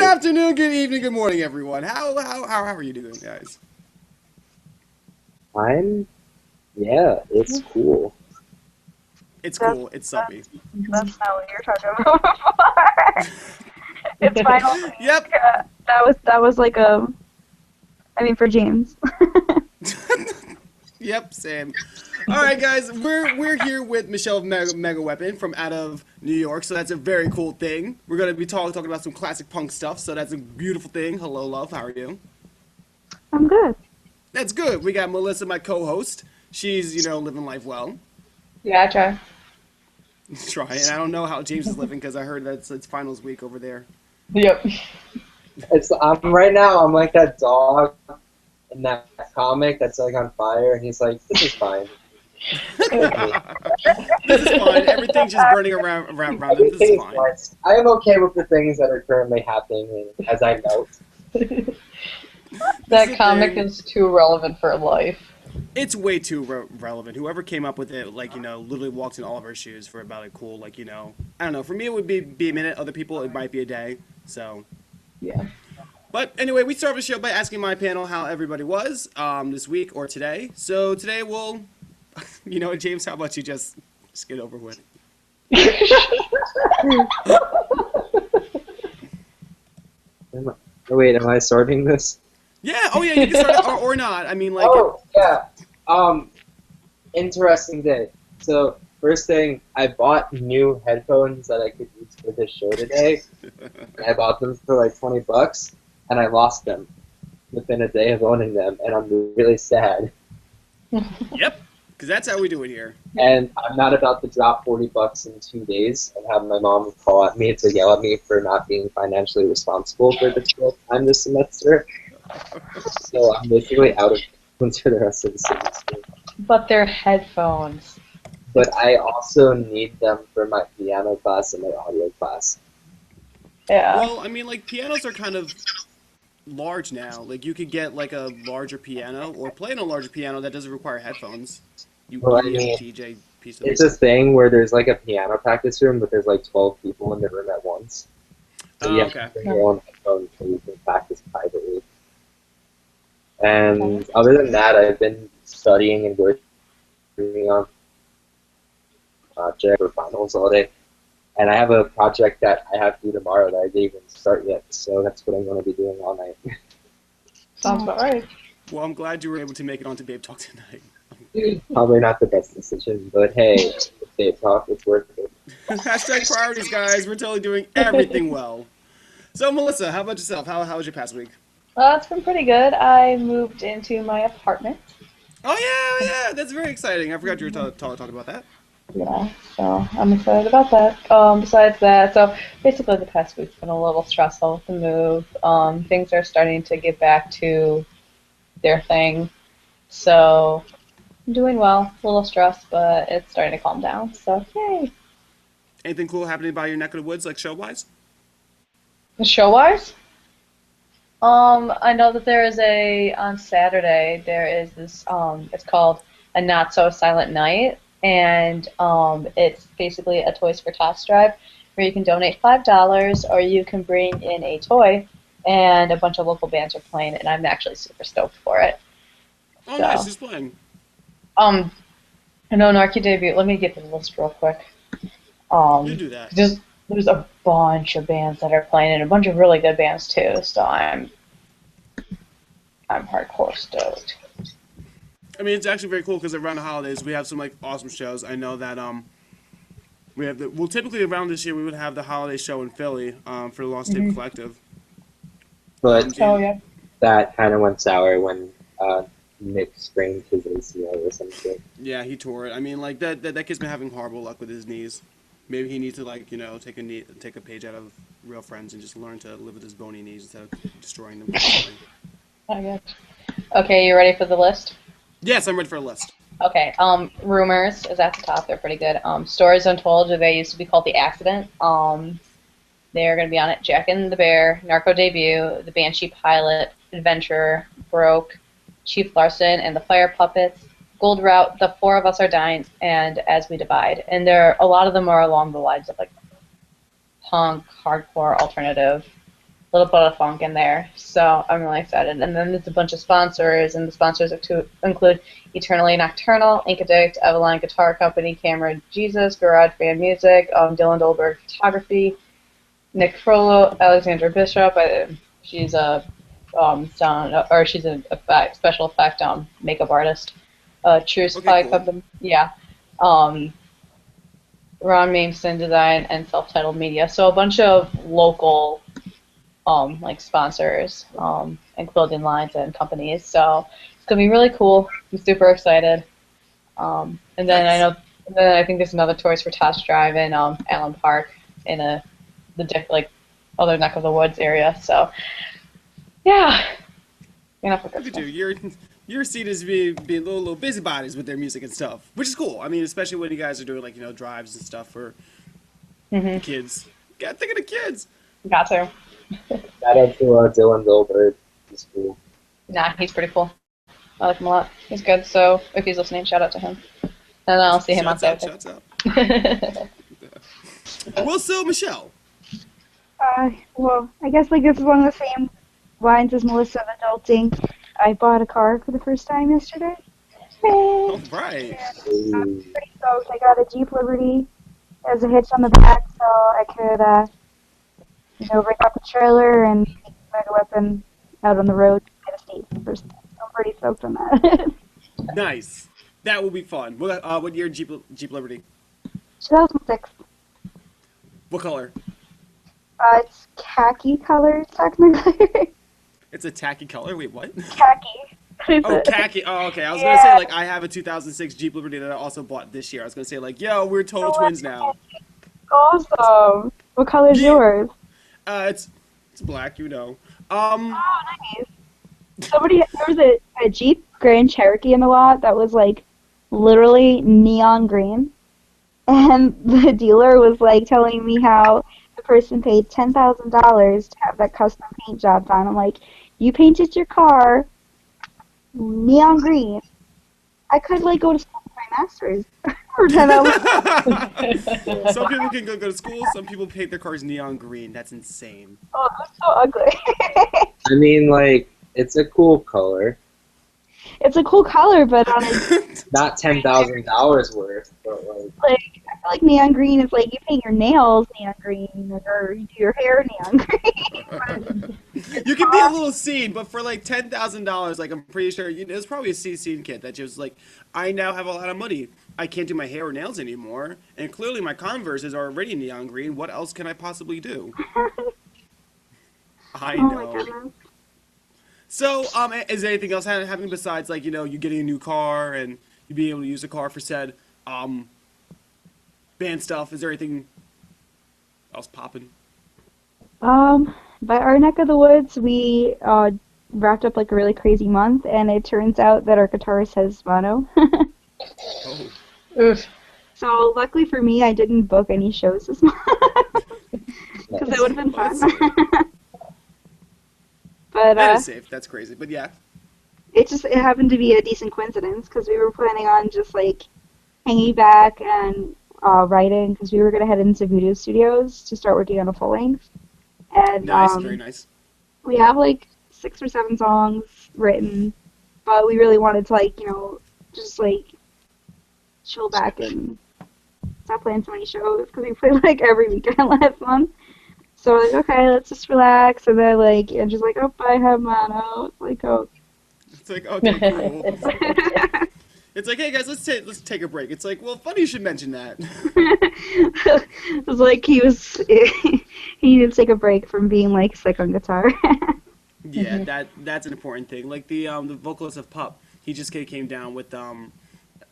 afternoon, good evening, good morning, everyone. How are you doing, guys? I'm, yeah, it's cool. It's That's cool. It's that's subby. that's not what you're talking about before. It's final Yep. week. That was like I mean for James. Yep. Same. All right, guys. We're here with Michelle of Megaweapon from out of New York, so that's a very cool thing. We're gonna be talking about some classic punk stuff, so that's a beautiful thing. Hello, love. How are you? I'm good. That's good. We got Melissa, my co-host. She's living life well. Yeah, I try. Trying. I don't know how James is living because I heard that it's finals week over there. Yep. I'm right now. I'm like that dog in that comic that's like on fire, and he's like, "This is fine. This is fine. Everything's just burning around him. This is Everything is fine. fine. I am okay with the things that are currently happening as I note." This is That the comic thing. is too relevant for life. It's way too relevant. Whoever came up with it, literally walked in all of our shoes for about a cool, I don't know. For me, it would be a minute. Other people, it might be a day. So, Yeah. but anyway, we start the show by asking my panel how everybody was this week or today. So today we'll, James, how about you just get over with? Wait, am I sorting this? Yeah. Oh yeah. You can start or not. I mean, Oh, yeah. Interesting day. So, first thing, I bought new headphones that I could use for this show today. I bought them for like $20, and I lost them within a day of owning them, and I'm really sad. Yep. Because that's how we do it here. And I'm not about to drop $40 in 2 days and have my mom call at me to yell at me for not being financially responsible for the 12th time this semester. So I'm basically out of funds for the rest of the semester. But they're headphones. But I also need them for my piano class and my audio class. Yeah. Well, I mean, pianos are kind of large now. Like you could get like a larger piano or play on a larger piano that doesn't require headphones. You Well, I idiot mean, DJ piece of. it's a thing where there's like a piano practice room, but there's like 12 people in the room at once. So Oh, you have okay. to bring your own headphones so you can practice privately. And other than that, I've been studying and working on project for finals all day. And I have a project that I have to do tomorrow that I didn't even start yet, so that's what I'm going to be doing all night. Sounds about right. Well, I'm glad you were able to make it onto Babetalk tonight. Probably not the best decision, but hey, they talk, it's worth it. Hashtag priorities, guys. We're totally doing everything well. So, Melissa, how about yourself? How was your past week? Well, it's been pretty good. I moved into my apartment. Oh yeah, that's very exciting. I forgot you were talking about that. Yeah, so I'm excited about that. Besides that, so basically the past week's been a little stressful with the move. Things are starting to get back to their thing. So I'm doing well. A little stressed, but it's starting to calm down. So yay. Anything cool happening by your neck of the woods, like show wise? Show wise? I know that there is on Saturday, there is this, it's called A Not So Silent Night, and it's basically a Toys for Tots drive where you can donate $5 or you can bring in a toy, and a bunch of local bands are playing, and I'm actually super stoked for it. Oh, So, nice. Who's playing? I know Narky debut. Let me get the list real quick. You do that. There's a bunch of bands that are playing, and a bunch of really good bands too. So I'm hardcore stoked. I mean, it's actually very cool because around the holidays we have some awesome shows. I know that we have typically around this year we would have the holiday show in Philly for the Lost Tape Collective. But Oh yeah. that kind of went sour when Nick sprained his ACL or some shit. Yeah, he tore it. I mean, that kid's been having horrible luck with his knees. Maybe he needs to take a page out of Real Friends and just learn to live with his bony knees instead of destroying them. I guess. Okay, you ready for the list? Yes, I'm ready for a list. Okay. Rumors is at the top. They're pretty good. Stories Untold. They used to be called The Accident. They're going to be on it. Jack and the Bear, Narco Debut, The Banshee Pilot, Adventurer, Broke, Chief Larson, and the Fire Puppets. Gold Route, The Four of Us Are Dying, and As We Divide. And a lot of them are along the lines of punk, hardcore, alternative. little bit of funk in there. So I'm really excited. And then there's a bunch of sponsors, and the sponsors include Eternally Nocturnal, Ink Addict, Eveline Guitar Company, Camera Jesus, Garage Band Music, Dylan Dolberg Photography, Nick Frollo, Alexandra Bishop. She's a she's special effect makeup artist. True Supply cool. Company, yeah. Ron Mameson Design and Self-Titled Media. So a bunch of local like sponsors and clothing lines and companies. So it's gonna be really cool. I'm super excited. And then Nice. I think there's another Toys for Tots drive in Allen Park in other neck of the woods area. So yeah, enough of Look good at you. stuff. You're seen as being little busybodies with their music and stuff, which is cool. I mean, especially when you guys are doing like drives and stuff for the kids. Gotta think of the kids. Got to. Shout out to Dylan Goldberg. He's cool. Nah, he's pretty cool. I like him a lot. He's good. So if he's listening, shout out to him. And I'll see him on Saturday. Shouts out. Well, so Michelle. Well, I guess like this is along the same lines as Melissa of adulting. I bought a car for the first time yesterday. All right. I'm pretty stoked. I got a Jeep Liberty. There's a hitch on the back, so I could, bring up a trailer and take Megaweapon out on the road to get a state for the first time. So I'm pretty stoked on that. Nice. That will be fun. What year Jeep Liberty? 2006. What color? It's khaki color, technically. It's a tacky color. Wait, what? Khaki. Oh, khaki. Oh, okay. I was Yeah. gonna say like I have a 2006 Jeep Liberty that I also bought this year. I was gonna say like, yo, we're total twins now. Awesome. What color is Yeah. yours? It's black, Oh, nice. There was a Jeep Grand Cherokee in the lot that was like literally neon green, and the dealer was like telling me how the person paid $10,000 to have that custom paint job done. I'm like, you painted your car neon green. I could like go to school for my master's for $10,000. Some people can go to school. Some people paint their cars neon green. That's insane. Oh, that's so ugly. I mean, like, it's a cool color. It's a cool color, but on a Not $10,000 worth, but like. I feel like neon green is like you paint your nails neon green or you do your hair neon green. You can be a little scene, but for like $10,000, like I'm pretty sure there's probably a scene kid that just like, I now have a lot of money. I can't do my hair or nails anymore, and clearly my Converses are already neon green. What else can I possibly do? I Oh my know. goodness. So, is there anything else happening besides like you getting a new car and you being able to use the car for said band stuff? Is there anything else popping? By our neck of the woods, we wrapped up like a really crazy month, and it turns out that our guitarist has mono. Oh, Oof. So luckily for me, I didn't book any shows this month because it would have been well, fun. But that is safe. That's crazy. But yeah. it happened to be a decent coincidence because we were planning on just like hanging back and writing because we were gonna head into Voodoo Studios to start working on a full length. And Nice. Very nice. we have like 6 or 7 songs written, but we really wanted to like just like chill back and stop playing so many shows because we played like every weekend last month. So we're like, okay, let's just relax, and then like Andrew's like, oh, I have mono. It's like, oh. It's like okay, cool. It's like, hey guys, let's take a break. It's like, well, funny you should mention that. It was like he needed to take a break from being like sick on guitar. Yeah, that's an important thing. Like the vocalist of Pup, he just came down with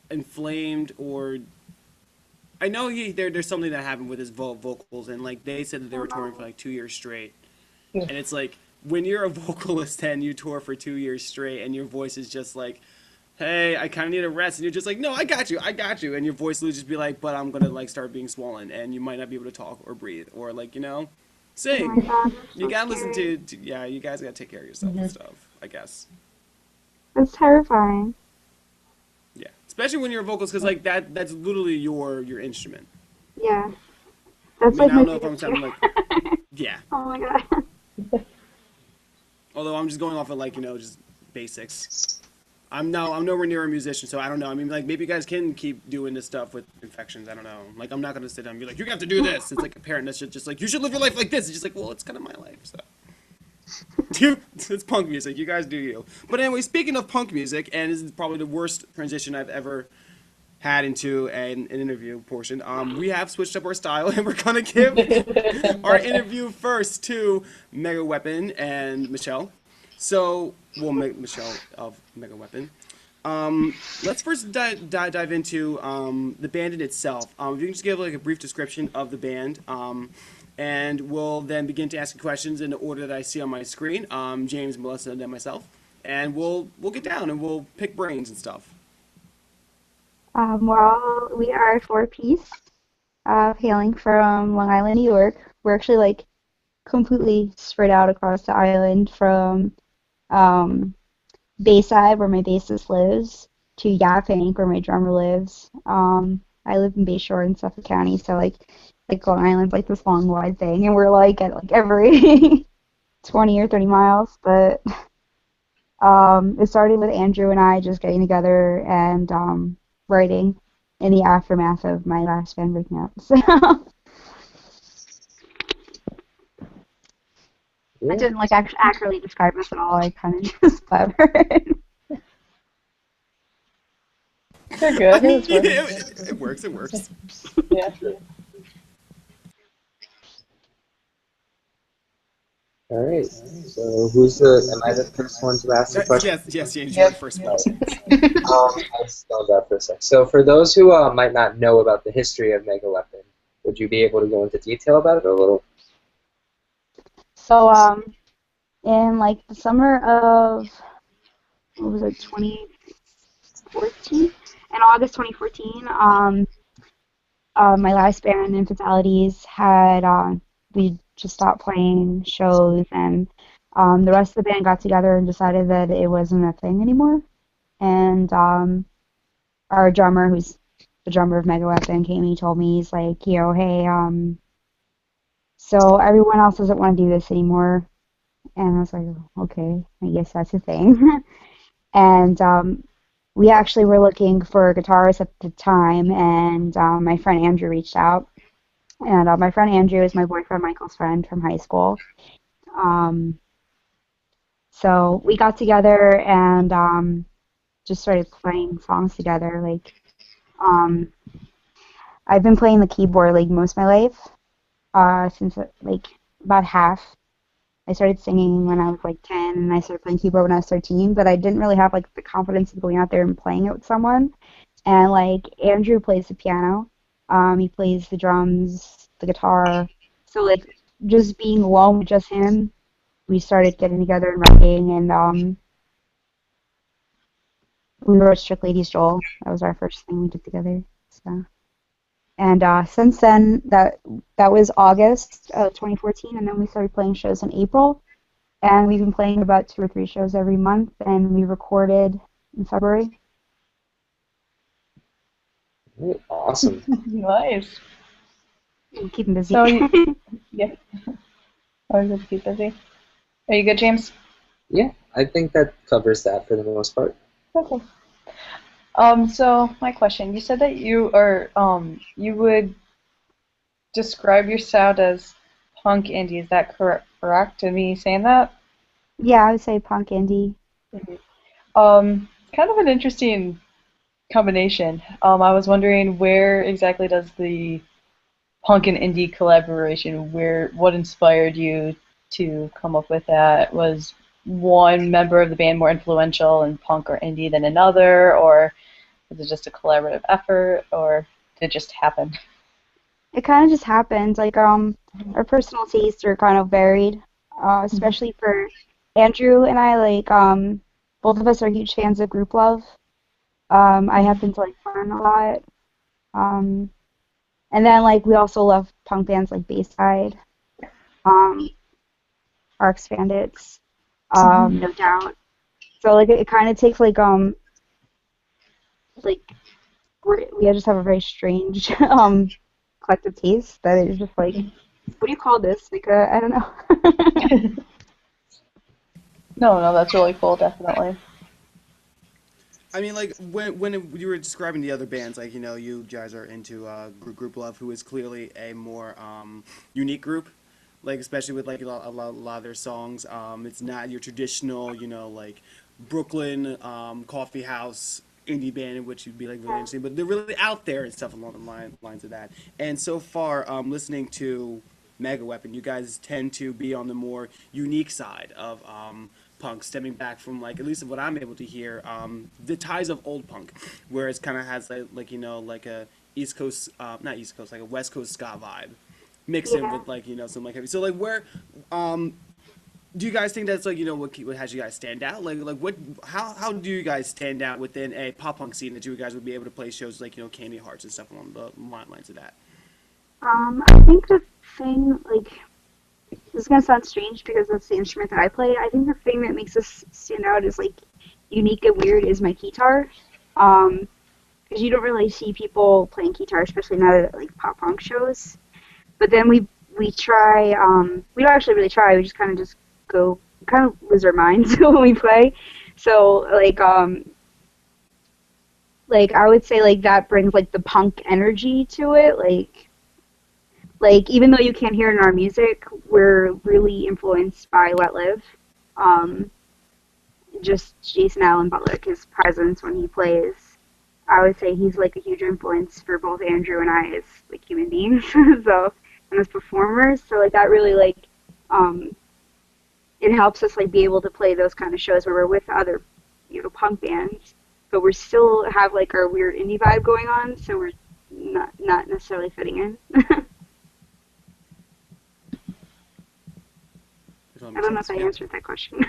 inflamed or I know there's something that happened with his vocals, and like they said that they were touring for like 2 years straight, and it's like when you're a vocalist and you tour for 2 years straight and your voice is just like, hey, I kind of need a rest, and you're just like, no, I got you, and your voice will just be like, but I'm gonna like start being swollen, and you might not be able to talk or breathe or like sing. Oh my God, that's You so gotta listen scary. to yeah, you guys gotta take care of yourself and stuff, I guess. That's terrifying. Yeah, especially when you're a vocalist, because like that's literally your instrument. Yeah. That's I mean, like I don't my know if I'm biggest sounding fear. like, yeah. Oh my God. Although I'm just going off of like just basics. I'm nowhere near a musician, so I don't know. I mean, like maybe you guys can keep doing this stuff with infections. I don't know. Like I'm not gonna sit down and be like, you have to do this. It's like a parent that should just like, you should live your life like this. It's just like, well, it's kind of my life. So. It's punk music. You guys do you. But anyway, speaking of punk music, and this is probably the worst transition I've ever had into an interview portion. We have switched up our style, and we're gonna give our interview first to Megaweapon and Michelle. So, well, Michelle of Megaweapon. Let's first dive into the band in itself. If you can just give like a brief description of the band, and we'll then begin to ask you questions in the order that I see on my screen. James, Melissa, and then myself, and we'll get down and we'll pick brains and stuff. Well, we are a four-piece, hailing from Long Island, New York. We're actually like completely spread out across the island from Bayside, where my bassist lives, to Yaphank, where my drummer lives. I live in Bayshore in Suffolk County, so like Long Island's like this long wide thing, and we're like at like every 20 or 30 miles. But it started with Andrew and I just getting together and writing in the aftermath of my last band breaking up. So I didn't like accurately describe us at all. I kind of just blabbered. They're good. I mean, It it works. Yeah. All right. So am I the first one to ask the question? Yes, James, you're the first one. I spelled that for a sec. So for those who might not know about the history of Megaweapon, would you be able to go into detail about it a little? So in like the summer of, what was it, 2014? In August 2014, my last band, Infidelities, had we just stopped playing shows, and the rest of the band got together and decided that it wasn't a thing anymore. And our drummer, who's the drummer of Megaweapon, came and he told me, he's like, hey, so everyone else doesn't want to do this anymore. And I was like, okay, I guess that's a thing. And we actually were looking for guitarists at the time, and my friend Andrew reached out. And my friend Andrew is my boyfriend Michael's friend from high school. So we got together and just started playing songs together. Like, I've been playing the keyboard like most of my life, since like about half. I started singing when I was like 10, and I started playing keyboard when I was 13, but I didn't really have like the confidence of going out there and playing it with someone. And like Andrew plays the piano, he plays the drums, the guitar. So like just being alone with just him, we started getting together and writing, and we wrote Strict Ladies Joel. That was our first thing we did together. So. And since then, that was August of 2014, and then we started playing shows in April. And we've been playing about 2 or 3 shows every month, and we recorded in February. Awesome. Nice. We're keeping busy. So, yeah. Always good to keep busy. Are you good, James? Yeah, I think that covers that for the most part. Okay. So my question, you said that you would describe your sound as punk indie. Is that correct to me saying that? Yeah, I would say punk indie. Kind of an interesting combination. I was wondering, where exactly does the punk and indie collaboration, what inspired you to come up with that? Was one member of the band more influential in punk or indie than another, or was it just a collaborative effort, or did it just happen? It kind of just happened. Like, our personal tastes are kind of varied, especially for Andrew and I. Like, both of us are huge fans of Group Love. I happen to like Fun a lot. And then, like, we also love punk bands like Bayside, RX Bandits, No Doubt. So, like, it kind of takes, like we just have a very strange collective taste that is just like, what do you call this? Like, I don't know. No, that's really cool, definitely. I mean, like when you were describing the other bands, like you guys are into Group Love, who is clearly a more unique group, like especially with like a lot of their songs. It's not your traditional, like Brooklyn coffee house indie band, which would be like really interesting, but they're really out there and stuff along the lines of that. And so far, listening to Megaweapon, you guys tend to be on the more unique side of punk, stemming back from like at least what I'm able to hear, the ties of old punk, where it kind of has like like a East Coast, not East Coast, like a West Coast ska vibe, mixed in Yeah. with like some like heavy. So like where, um, do you guys think that's like what has you guys stand out? Like what how do you guys stand out within a pop punk scene that you guys would be able to play shows like Candy Hearts and stuff along the lines of that? I think the thing, like, this is gonna sound strange because that's the instrument that I play. I think the thing that makes us stand out is like unique and weird is my guitar. Because you don't really see people playing guitar, especially not at like pop punk shows. But then we try. We don't actually really try. We just kind of go, kind of lose our minds when we play. So like I would say like that brings like the punk energy to it. Like even though you can't hear it in our music, we're really influenced by Let Live. Um, just Jason Allen Butler, his presence when he plays. I would say he's like a huge influence for both Andrew and I as like human beings, so and as performers. So like that really like um, it helps us like be able to play those kind of shows where we're with other punk bands, but we still have like our weird indie vibe going on. So we're not necessarily fitting in. If that I makes don't know if sense. I Yeah. answered that question.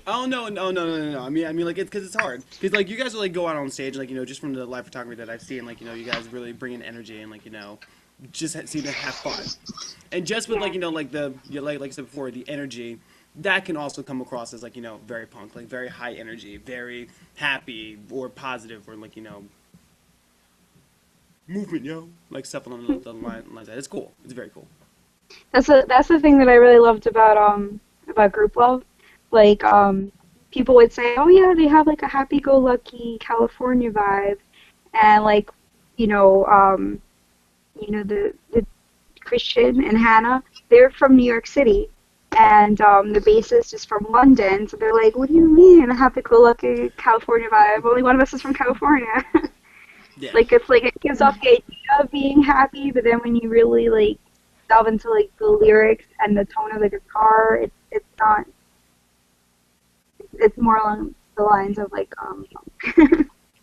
Oh no. I mean like it's because it's hard because like you guys will like go out on stage like just from the live photography that I've seen like you guys really bring in energy and like just seem to have fun, and just with Yeah. like like the like I said before, the energy that can also come across as like very punk, like very high energy, very happy or positive or like movement, like stuff along the lines that it's cool. It's very cool. That's the thing that I really loved about Group Love. Like people would say, "Oh yeah, they have like a happy-go-lucky California vibe," and like you know um, the Christian and Hannah, they're from New York City, and the bassist is from London. So they're like, "What do you mean a happy-go-lucky California vibe? Only one of us is from California." Yeah. Like it's like it gives off the idea of being happy, but then when you really like delve into like the lyrics and the tone of the guitar, it's not. It's more along the lines of like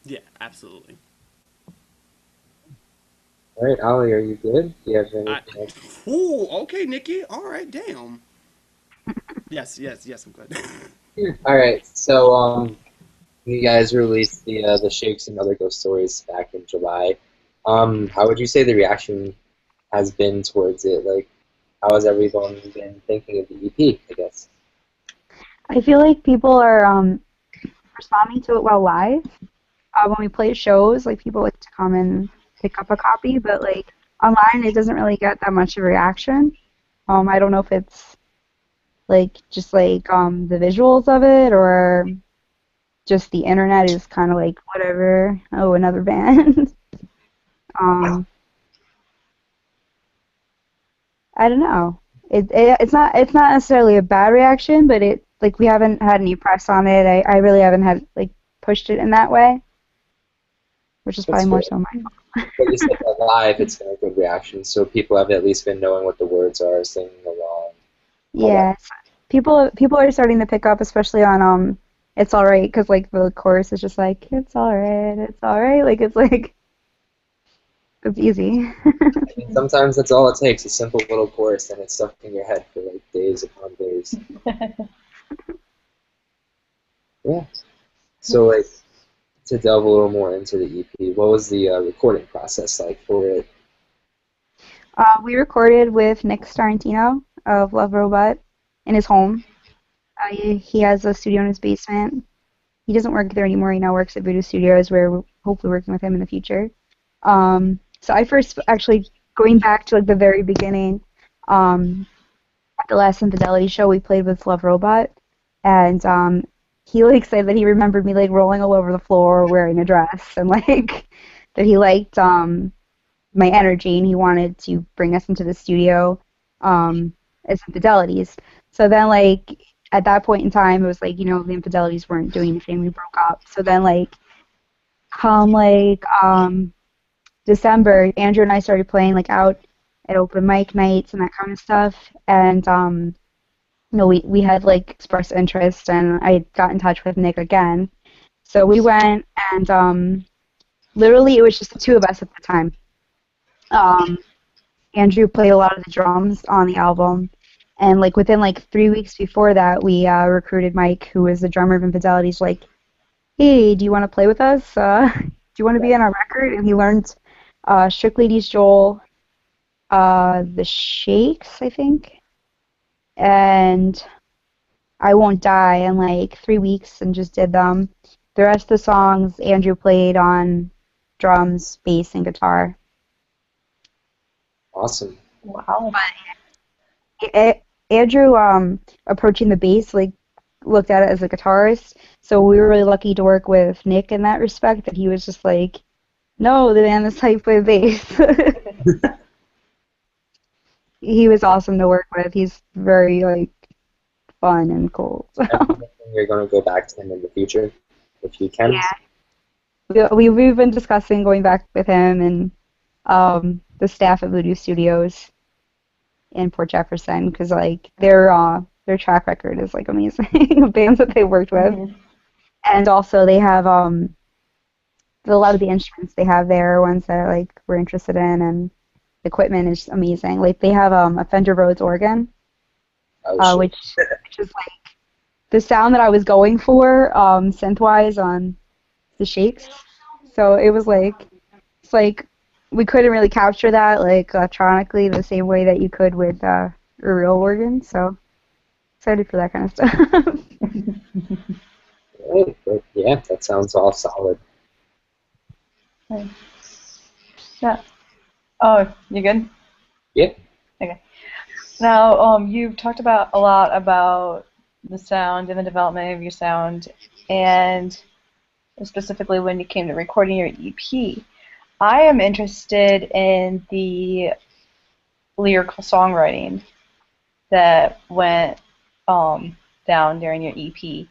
Yeah, absolutely. All right, Ali, are you good? Do you have I, anything else? ooh, okay, Nikki. All right, damn. Yes, I'm good. All right, so you guys released the Shakes and Other Ghost Stories back in July. How would you say the reaction has been towards it? Like, how has everyone been thinking of the EP, I guess? I feel like people are responding to it well live. When we play shows, like people like to come and pick up a copy, but like online, it doesn't really get that much of a reaction. I don't know if it's like just like the visuals of it or just the internet is kind of like whatever. Oh, another band. um, I don't know. It's not necessarily a bad reaction, but it like we haven't had any press on it. I really haven't had like pushed it in that way, which is That's probably more fair. so my fault. But you said that live, it's been a good reaction, so people have at least been knowing what the words are, singing along, all that. Yes, people are starting to pick up, especially on "It's Alright" because like the chorus is just like it's alright," like it's easy. I mean, sometimes that's all it takes, a simple little chorus, and it's stuck in your head for like days upon days. Yeah. So, like, to delve a little more into the EP, what was the recording process like for it? We recorded with Nick Starantino of Love Robot in his home. He has a studio in his basement. He doesn't work there anymore. He now works at Voodoo Studios, where we're hopefully working with him in the future. So I first actually going back to like the very beginning. At the last Infidelity show, we played with Love Robot, and he like said that he remembered me like rolling all over the floor wearing a dress, and like that he liked my energy, and he wanted to bring us into the studio as infidelities. So then like at that point in time, it was like, the infidelities weren't doing anything. We broke up. So then like come like December, Andrew and I started playing like out at open mic nights and that kind of stuff. And we had like expressed interest, and I got in touch with Nick again. So we went, and literally it was just the two of us at the time. Andrew played a lot of the drums on the album, and like within like 3 weeks before that, we recruited Mike, who was the drummer of Infidelities. Like, hey, do you want to play with us? Do you want to be on our record? And he learned Strict Ladies Joel, the Shakes, I think, and I Won't Die in like 3 weeks, and just did them. The rest of the songs Andrew played on drums, bass, and guitar. Awesome. Wow. Andrew, approaching the bass, like, looked at it as a guitarist, so we were really lucky to work with Nick in that respect, that he was just like, no, the man is hyped with bass. He was awesome to work with. He's very, like, fun and cool. So. You're going to go back to him in the future, if you can? Yeah. We've been discussing going back with him and the staff at Voodoo Studios in Port Jefferson, because like their track record is like amazing. The bands that they worked with, and also they have a lot of the instruments they have there, ones that like we're interested in, and the equipment is amazing. Like they have a Fender Rhodes organ, which is like the sound that I was going for synth-wise on the Shakes. So it was like, it's like we couldn't really capture that like electronically the same way that you could with a real organ. So excited for that kind of stuff. Right, but yeah, that sounds all solid. Yeah. Oh, you good? Yeah. Okay. Now, you've talked about a lot about the sound and the development of your sound, and specifically when you came to recording your EP. I am interested in the lyrical songwriting that went down during your EP.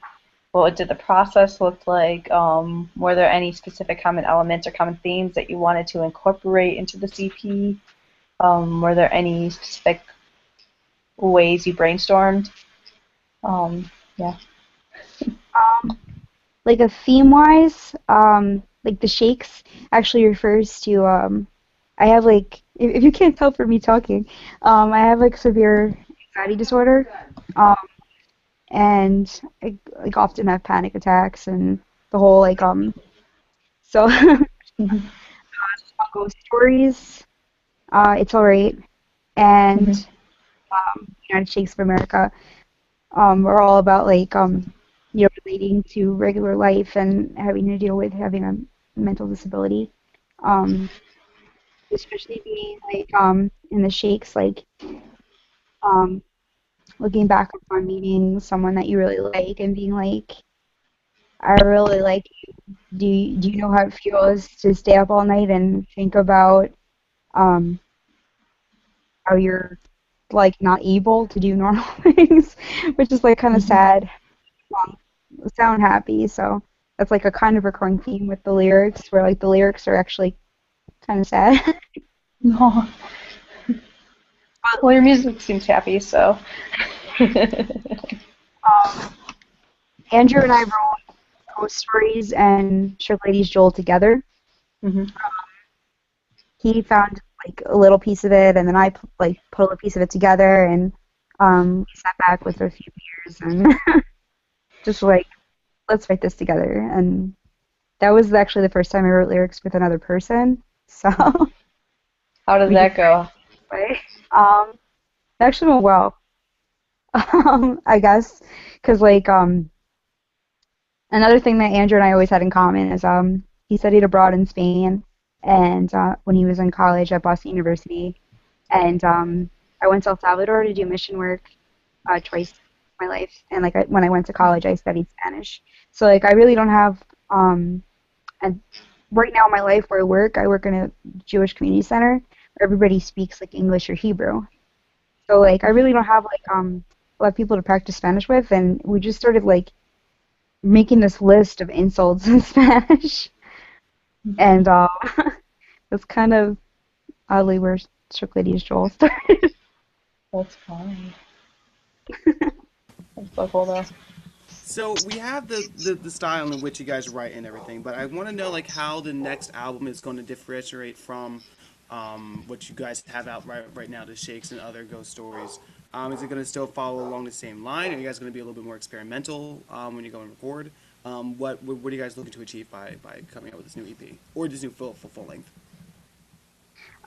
What did the process look like? Were there any specific common elements or common themes that you wanted to incorporate into this EP? Were there any specific ways you brainstormed? Yeah. Like a theme-wise, like the Shakes actually refers to I have like, if you can't tell from me talking, I have like severe anxiety disorder, and I like often have panic attacks and the whole like so ghost stories, It's Alright, and United Shakes of America are all about like relating to regular life and having to deal with having a mental disability, especially being like in the Shakes, like looking back upon meeting someone that you really like and being like, I really like you. Do you know how it feels to stay up all night and think about how you're like not able to do normal things, which is like kind of sad. Sound happy, so that's like a kind of recurring theme with the lyrics, where like the lyrics are actually kind of sad. No. Well, your music seems happy, so. Andrew and I wrote Ghost Stories and Strict Ladies Joel together. He found like a little piece of it, and then I like put a little piece of it together, and we sat back with a few beers and just like, let's write this together. And that was actually the first time I wrote lyrics with another person. So how did that go? It actually went well. I guess, because like another thing that Andrew and I always had in common is he studied abroad in Spain, and when he was in college at Boston University, and I went to El Salvador to do mission work twice my life. And like when I went to college, I studied Spanish. So like I really don't have and right now in my life where I work in a Jewish community center where everybody speaks like English or Hebrew. So like I really don't have like a lot of people to practice Spanish with, and we just started like making this list of insults in Spanish, and it's kind of oddly where Strict Ladies Joel started. That's funny. That's so cool though. So we have the style in which you guys write and everything, but I want to know like how the next album is going to differentiate from what you guys have out right now, the Shakes and other ghost stories. Is it going to still follow along the same line? Are you guys going to be a little bit more experimental when you go and record? What are you guys looking to achieve by coming out with this new EP or this new full length?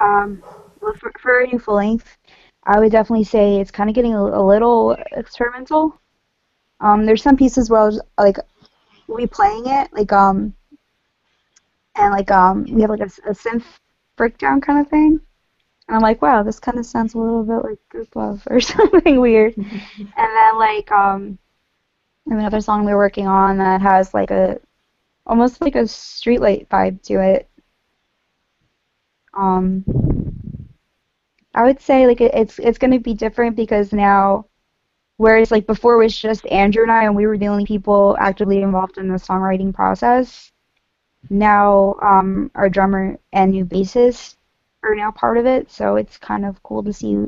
Well, for a new full length, I would definitely say it's kind of getting a little experimental. There's some pieces where like we'll be playing it and we have like a synth breakdown kind of thing, and I'm like, wow, this kind of sounds a little bit like Group Love or something weird. And then another song we're working on that has like a almost like a streetlight vibe to it. Um, I would say like it's going to be different because now, whereas like before it was just Andrew and I, and we were the only people actively involved in the songwriting process. Now our drummer and new bassist are now part of it, so it's kind of cool to see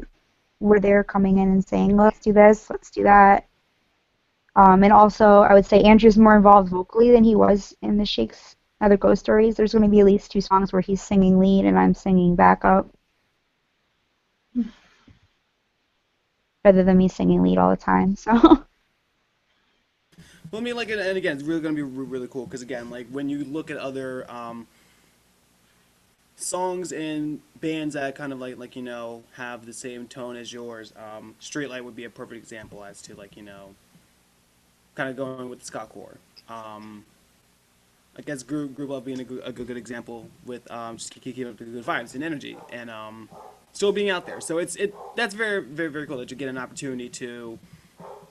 where they're coming in and saying, let's do this, let's do that. And also, I would say Andrew's more involved vocally than he was in the Shakes Other Ghost Stories. There's going to be at least 2 songs where he's singing lead and I'm singing backup, rather than me singing lead all the time. So, Well, I mean, like, and again, it's really going to be really cool because again, like when you look at other songs and bands that kind of like have the same tone as yours, Streetlight would be a perfect example as to like kind of going with the ska core. I guess Group Love being a good example with just keeping up the good vibes and energy and still being out there. So that's very cool that you get an opportunity to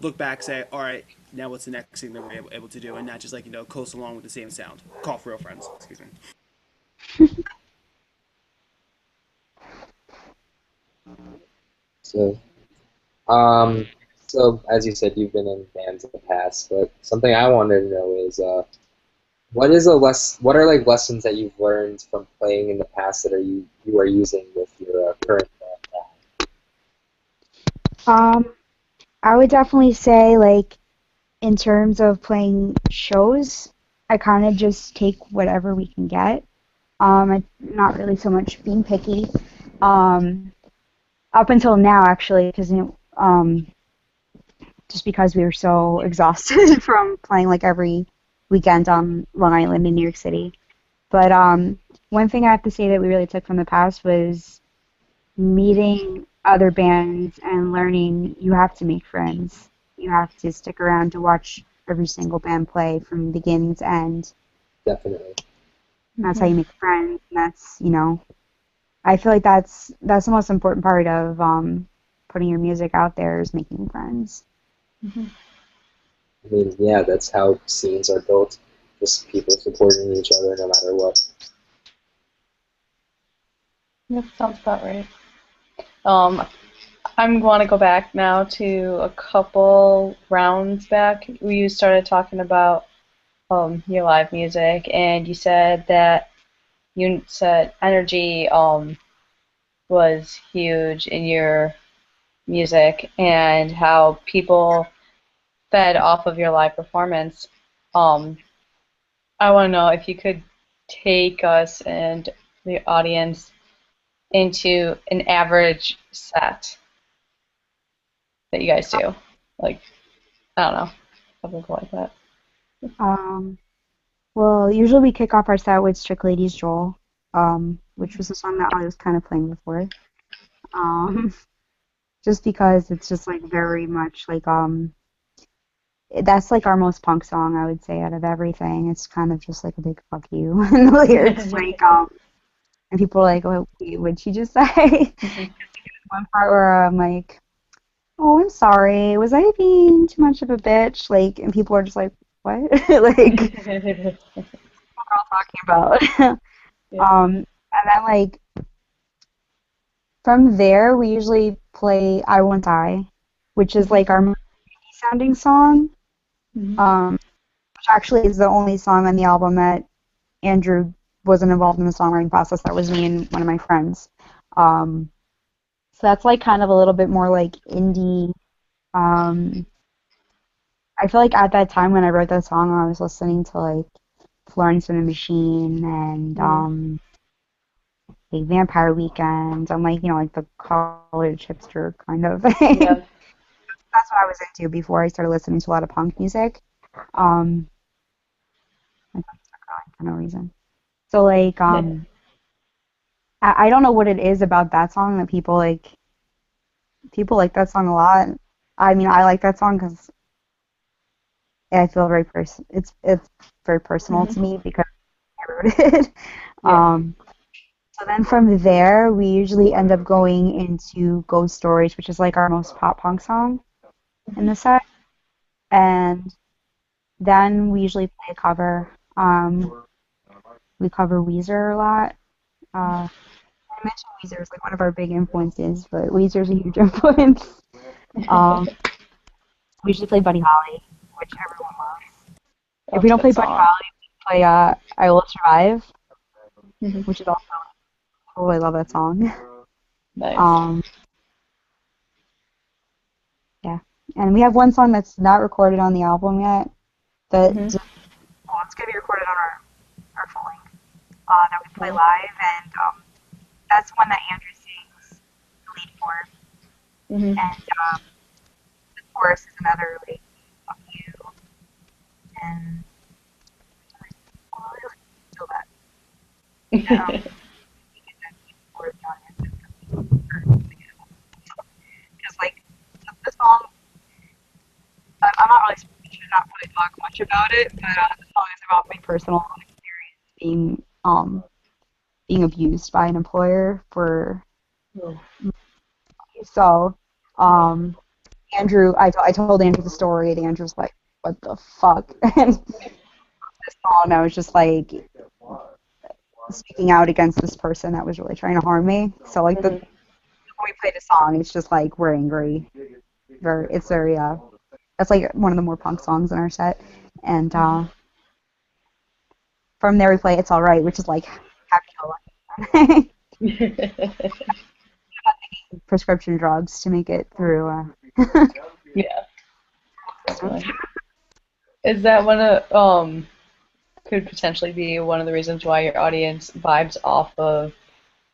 look back, say, all right, now what's the next thing that we're able to do, and not just like coast along with the same sound. Call for real friends. Excuse me. So, um, so as you said, you've been in bands in the past, but something I wanted to know is, what are like lessons that you've learned from playing in the past that you are using with your current band um, I would definitely say like in terms of playing shows, I kind of just take whatever we can get. I'm not really so much being picky. Um, Up until now, actually, because just because we were so exhausted from playing like every weekend on Long Island in New York City. But one thing I have to say that we really took from the past was meeting other bands and learning you have to make friends. You have to stick around to watch every single band play from beginning to end. definitely. And that's how you make friends. And that's, I feel like that's the most important part of putting your music out there is making friends. I mean, yeah, that's how scenes are built. Just people supporting each other no matter what. Yep, sounds about right. I'm going to go back now to a couple rounds back. We started talking about your live music, and you said that you said energy was huge in your music and how people fed off of your live performance. I want to know if you could take us and the audience into an average set that you guys do. Like, I don't know, something like that. Well, usually we kick off our set with Strict Ladies Joel, which was a song that I was kind of playing before. Just because it's just like very much like that's like our most punk song, I would say, out of everything. It's kind of just like a big fuck you in the lyrics, like and people are like, "Oh, wait, what'd she just say?" One part where I'm like, Oh, I'm sorry. Was I being too much of a bitch? Like, and people are just like, what? Like, what are all talking about? Yeah. And then like from there, we usually play "I Won't Die," which is Mhm. like our sounding song. Mhm. Which actually is the only song on the album that Andrew wasn't involved in the songwriting process. That was me and one of my friends. Um, so that's like kind of a little bit more like indie. Um, I feel like at that time when I wrote that song, I was listening to like Florence and the Machine and Mhm. like Vampire Weekend and like like the college hipster kind of thing. Yeah. That's what I was into before I started listening to a lot of punk music. Um, I started crying for no reason. So like I don't know what it is about that song that people like. People like that song a lot. I mean, I like that song because I feel it's very personal Mhm. to me because I wrote it. Yeah. Um, so then from there, we usually end up going into Ghost Stories, which is like our most pop punk song in Mhm. the set, and then we usually play a cover. We cover Weezer a lot. I mentioned Weezer is like one of our big influences, but Weezer's a huge influence. Um, we usually play Buddy Holly, which everyone loves. If we That's a don't good play Buddy song. Holly, we play I Will Survive, Mhm. which is also oh, I love that song. Nice. Um, yeah, and we have one song that's not recorded on the album yet. That Mhm. well, it's gonna be recorded on our full length that we play Nice. live, and that's one that Andrew sings the lead for, Mhm. and the chorus is another like "fuck you" and oh, I really feel that. Um, for the audience because like the song, I'm not really should not really talk much about it, but the song is about my personal experience being abused by an employer for so um I told Andrew the story and Andrew's like, what the fuck? And this song I was just like speaking out against this person that was really trying to harm me. So like the Mhm. when we played a song, it's just like we're angry. It's very that's like one of the more punk songs in our set. And from there we play It's Alright, which is like happy go lucky. Prescription drugs to make it through Yeah, definitely. Is that one of could potentially be one of the reasons why your audience vibes off of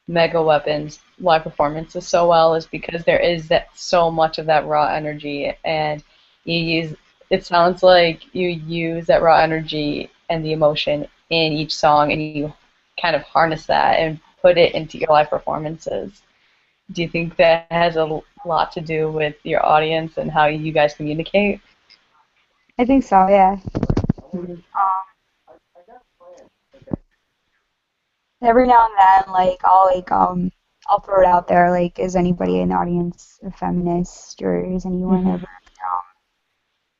Mega Weapons live performances so well is because there is that so much of that raw energy and you use it sounds like you use that raw energy and the emotion in each song and you kind of harness that and put it into your live performances. Do you think that has a lot to do with your audience and how you guys communicate? I think so, yeah. Mhm. Every now and then, like I'll throw it out there, like, is anybody in the audience a feminist, or Mhm.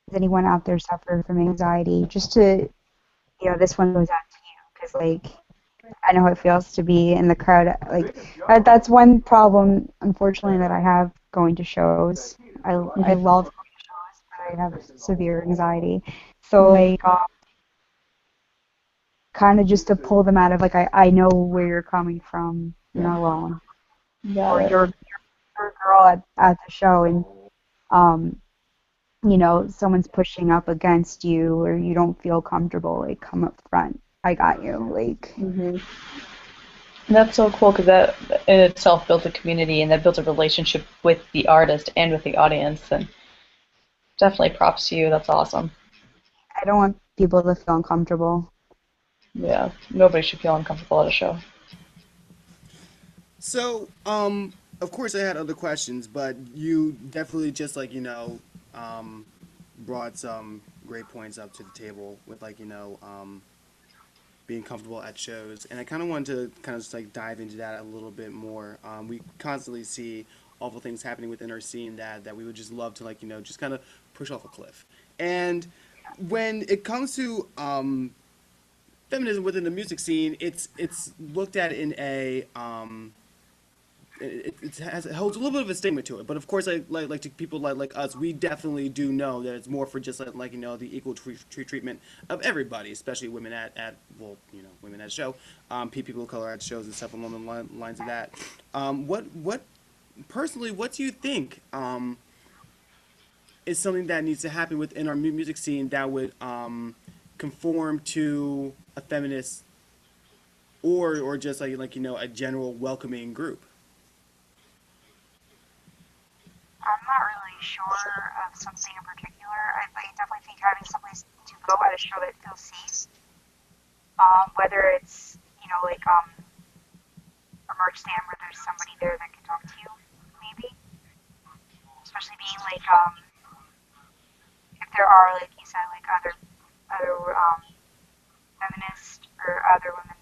is anyone out there suffering from anxiety? Just to, this one goes out to you, because like I know how it feels to be in the crowd. Like that's one problem, unfortunately, that I have going to shows. I Mhm. love going to shows, but I have severe anxiety. So Mhm. like kind of just to pull them out of like I know where you're coming from. You're not alone, or Got it. you're a girl at the show, and um someone's pushing up against you, or you don't feel comfortable. Like come up front. I got you. Like Mhm. And that's so cool because that in itself built a community and that built a relationship with the artist and with the audience. And definitely props to you. That's awesome. I don't want people to feel uncomfortable. Yeah, nobody should feel uncomfortable at a show. So, of course, I had other questions, but you definitely just like um, brought some great points up to the table with being comfortable at shows, and I kind of wanted to kind of just like dive into that a little bit more. We constantly see awful things happening within our scene that we would just love to like just kind of push off a cliff. And when it comes to feminism within the music scene, it's looked at in a it holds a little bit of a stigma to it. But of course, like to people like us, we definitely do know that it's more for just like the equal treatment of everybody, especially women at well, women at show, people of color at shows and stuff along the lines of that. What personally, what do you think is something that needs to happen within our music scene that would conform to a feminist or just a general welcoming group? I'm not really sure of something in particular. I definitely think having someplace to go at a show that feels safe, whether it's a merch stand where there's somebody there that can talk to you, maybe, especially being if there are, like you said, like other feminists or other women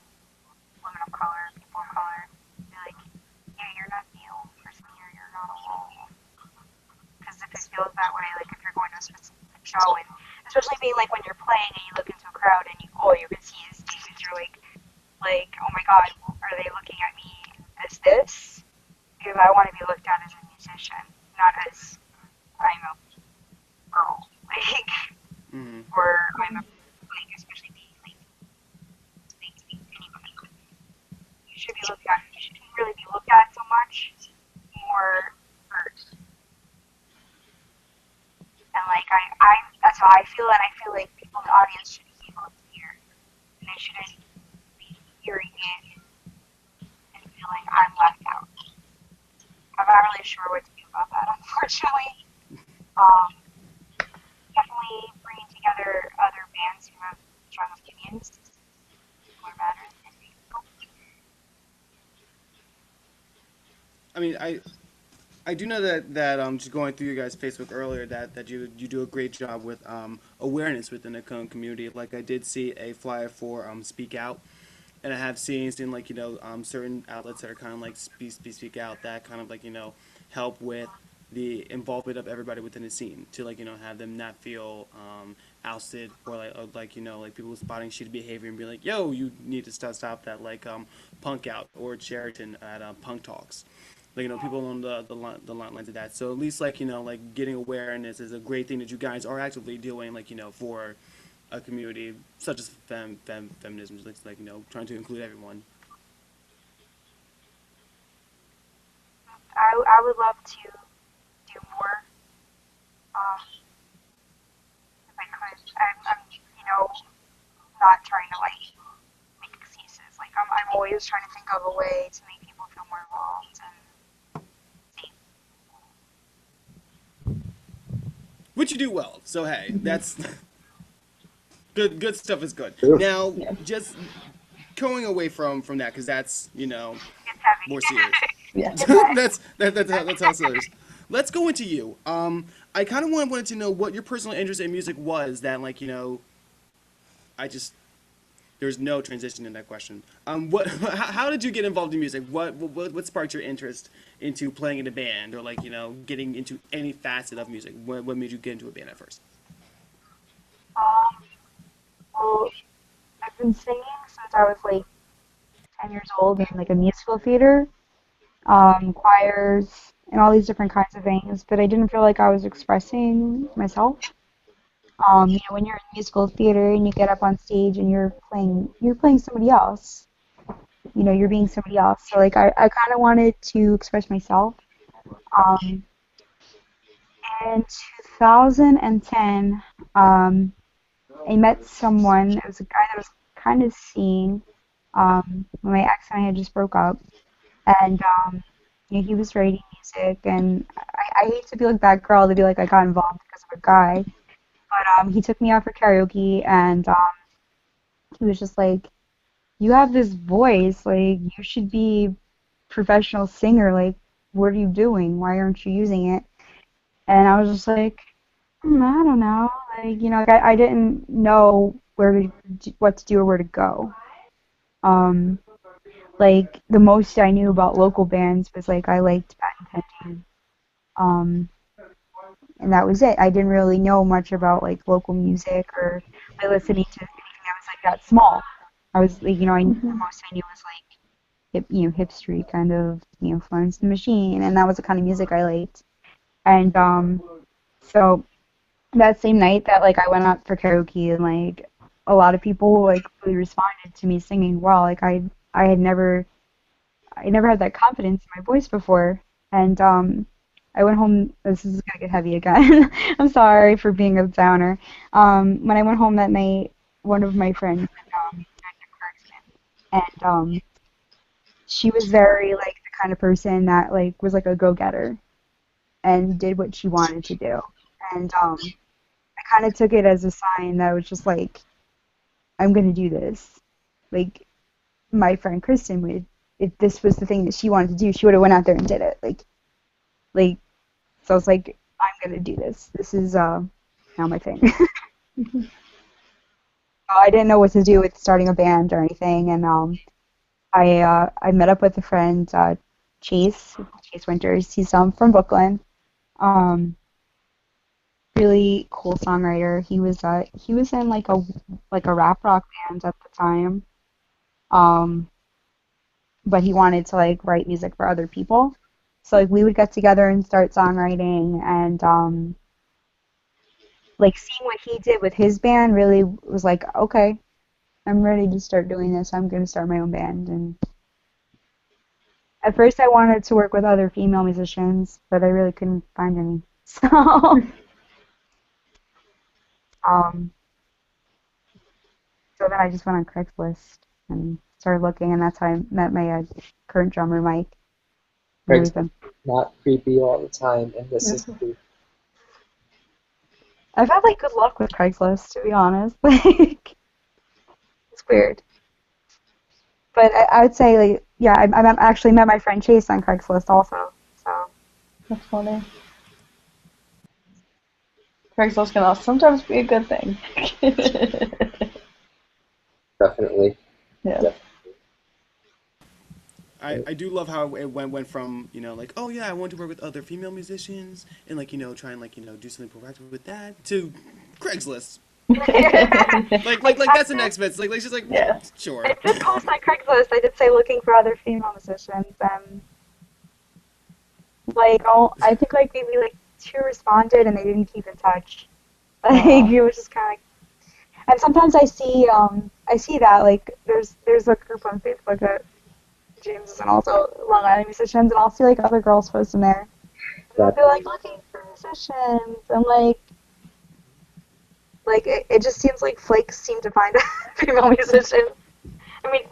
of color, people of color, be like, yeah, you're not the only person here, you're not alone. Because if it feels that way, like if you're going to a specific show, and especially being like when you're playing and you look into a crowd and all you can see is dudes, you're like, oh my god, are they looking at me as this? Because I want to be looked at as a musician, not as I'm a girl, or I'm a especially being anybody. You should be looked at. You shouldn't really be looked at so much, more heard. And that's how I feel, and I feel like people in the audience should be able to hear, and they shouldn't be hearing it and feeling I'm left out. I'm not really sure what to do about that, unfortunately. Definitely bringing together other bands who have strong opinions what matters. I mean, I do know that just going through your guys' Facebook earlier that you do a great job with awareness within the community. Like I did see a flyer for Speak Out, and I have seen certain outlets that are kind of like speak out that kind of help with the involvement of everybody within the scene to have them not feel ousted or like people spotting shitty behavior and be like, yo, you need to stop that, like Punk Out or Sheraton at Punk Talks, people along the lines of that. So at least like getting awareness is a great thing that you guys are actively doing for a community such as feminism, trying to include everyone. I would love to do more. If I could. I'm not trying to make excuses. Like I'm always trying to think of a way to make people feel more involved and safe. Which you do well. So hey, that's good. Good stuff is good. True. Now, just going away from that, because that's It's heavy. more serious. Yeah. that's how serious. Let's go into you. I kind of wanted to know what your personal interest in music was. That I just there's no transition in that question. How did you get involved in music? What sparked your interest into playing in a band or getting into any facet of music? What made you get into a band at first? Well, I've been singing since I was 10 years old in a musical theater, choirs, and all these different kinds of things. But I didn't feel like I was expressing myself. When you're in musical theater and you get up on stage and you're playing somebody else. You're being somebody else. So I kind of wanted to express myself. In 2010, I met someone. It was a guy that I was kind of seeing. When my ex and I had just broke up, and he was writing music, and I hate to be like that girl to be like I got involved because of a guy, but he took me out for karaoke, and he was just like, "You have this voice, you should be a professional singer. What are you doing? Why aren't you using it?" And I was just like, I don't know. I didn't know what to do or where to go. Um, like the most I knew about local bands was like I liked Bad Intentions. And that was it. I didn't really know much about like local music or like listening to anything that was like that small. I was like, the most I knew was like hipstery kind of, Florence and the Machine, and that was the kind of music I liked. And so that same night that like I went out for karaoke and like a lot of people like really responded to me singing. Wow, like I never had that confidence in my voice before, and I went home. This is gonna get heavy again. I'm sorry for being a downer. When I went home that night, one of my friends and she was very like the kind of person that like was like a go-getter and did what she wanted to do, and I kind of took it as a sign that was just like I'm gonna do this. Like my friend Kristen would, if this was the thing that she wanted to do, she would have went out there and did it. Like so I was like, I'm gonna do this. This is now my thing. I didn't know what to do with starting a band or anything, and I met up with a friend, Chase Winters. He's from Brooklyn. Really cool songwriter. He was in like a rap rock band at the time. But he wanted to like write music for other people. So like we would get together and start songwriting, and like seeing what he did with his band really was like, okay, I'm ready to start doing this. I'm gonna start my own band. And at first I wanted to work with other female musicians, but I really couldn't find any. So um so then I just went on Craigslist and started looking, and that's how I met my current drummer, Mike. And Craig's we've been- not creepy all the time, and this is creepy. I've had like good luck with Craigslist, to be honest. Like it's weird, but I would say like yeah, I actually met my friend Chase on Craigslist also. So That's funny. Craigslist can also sometimes be a good thing. Definitely. Yeah. I do love how it went from, like, oh yeah, I want to work with other female musicians and like, try and like, do something proactive with that to Craigslist. Like that's the next bit. Like she's like, Yeah. sure. I did post on Craigslist. I did say looking for other female musicians, and like I think like maybe like 2 responded, and they didn't keep in touch. Like it was just kind of. And sometimes I see that like there's a group on Facebook that James and also Long Island musicians, and I'll see like other girls post in there. And they'll be like looking for musicians, and like it just seems like flakes seem to find female musicians. I mean,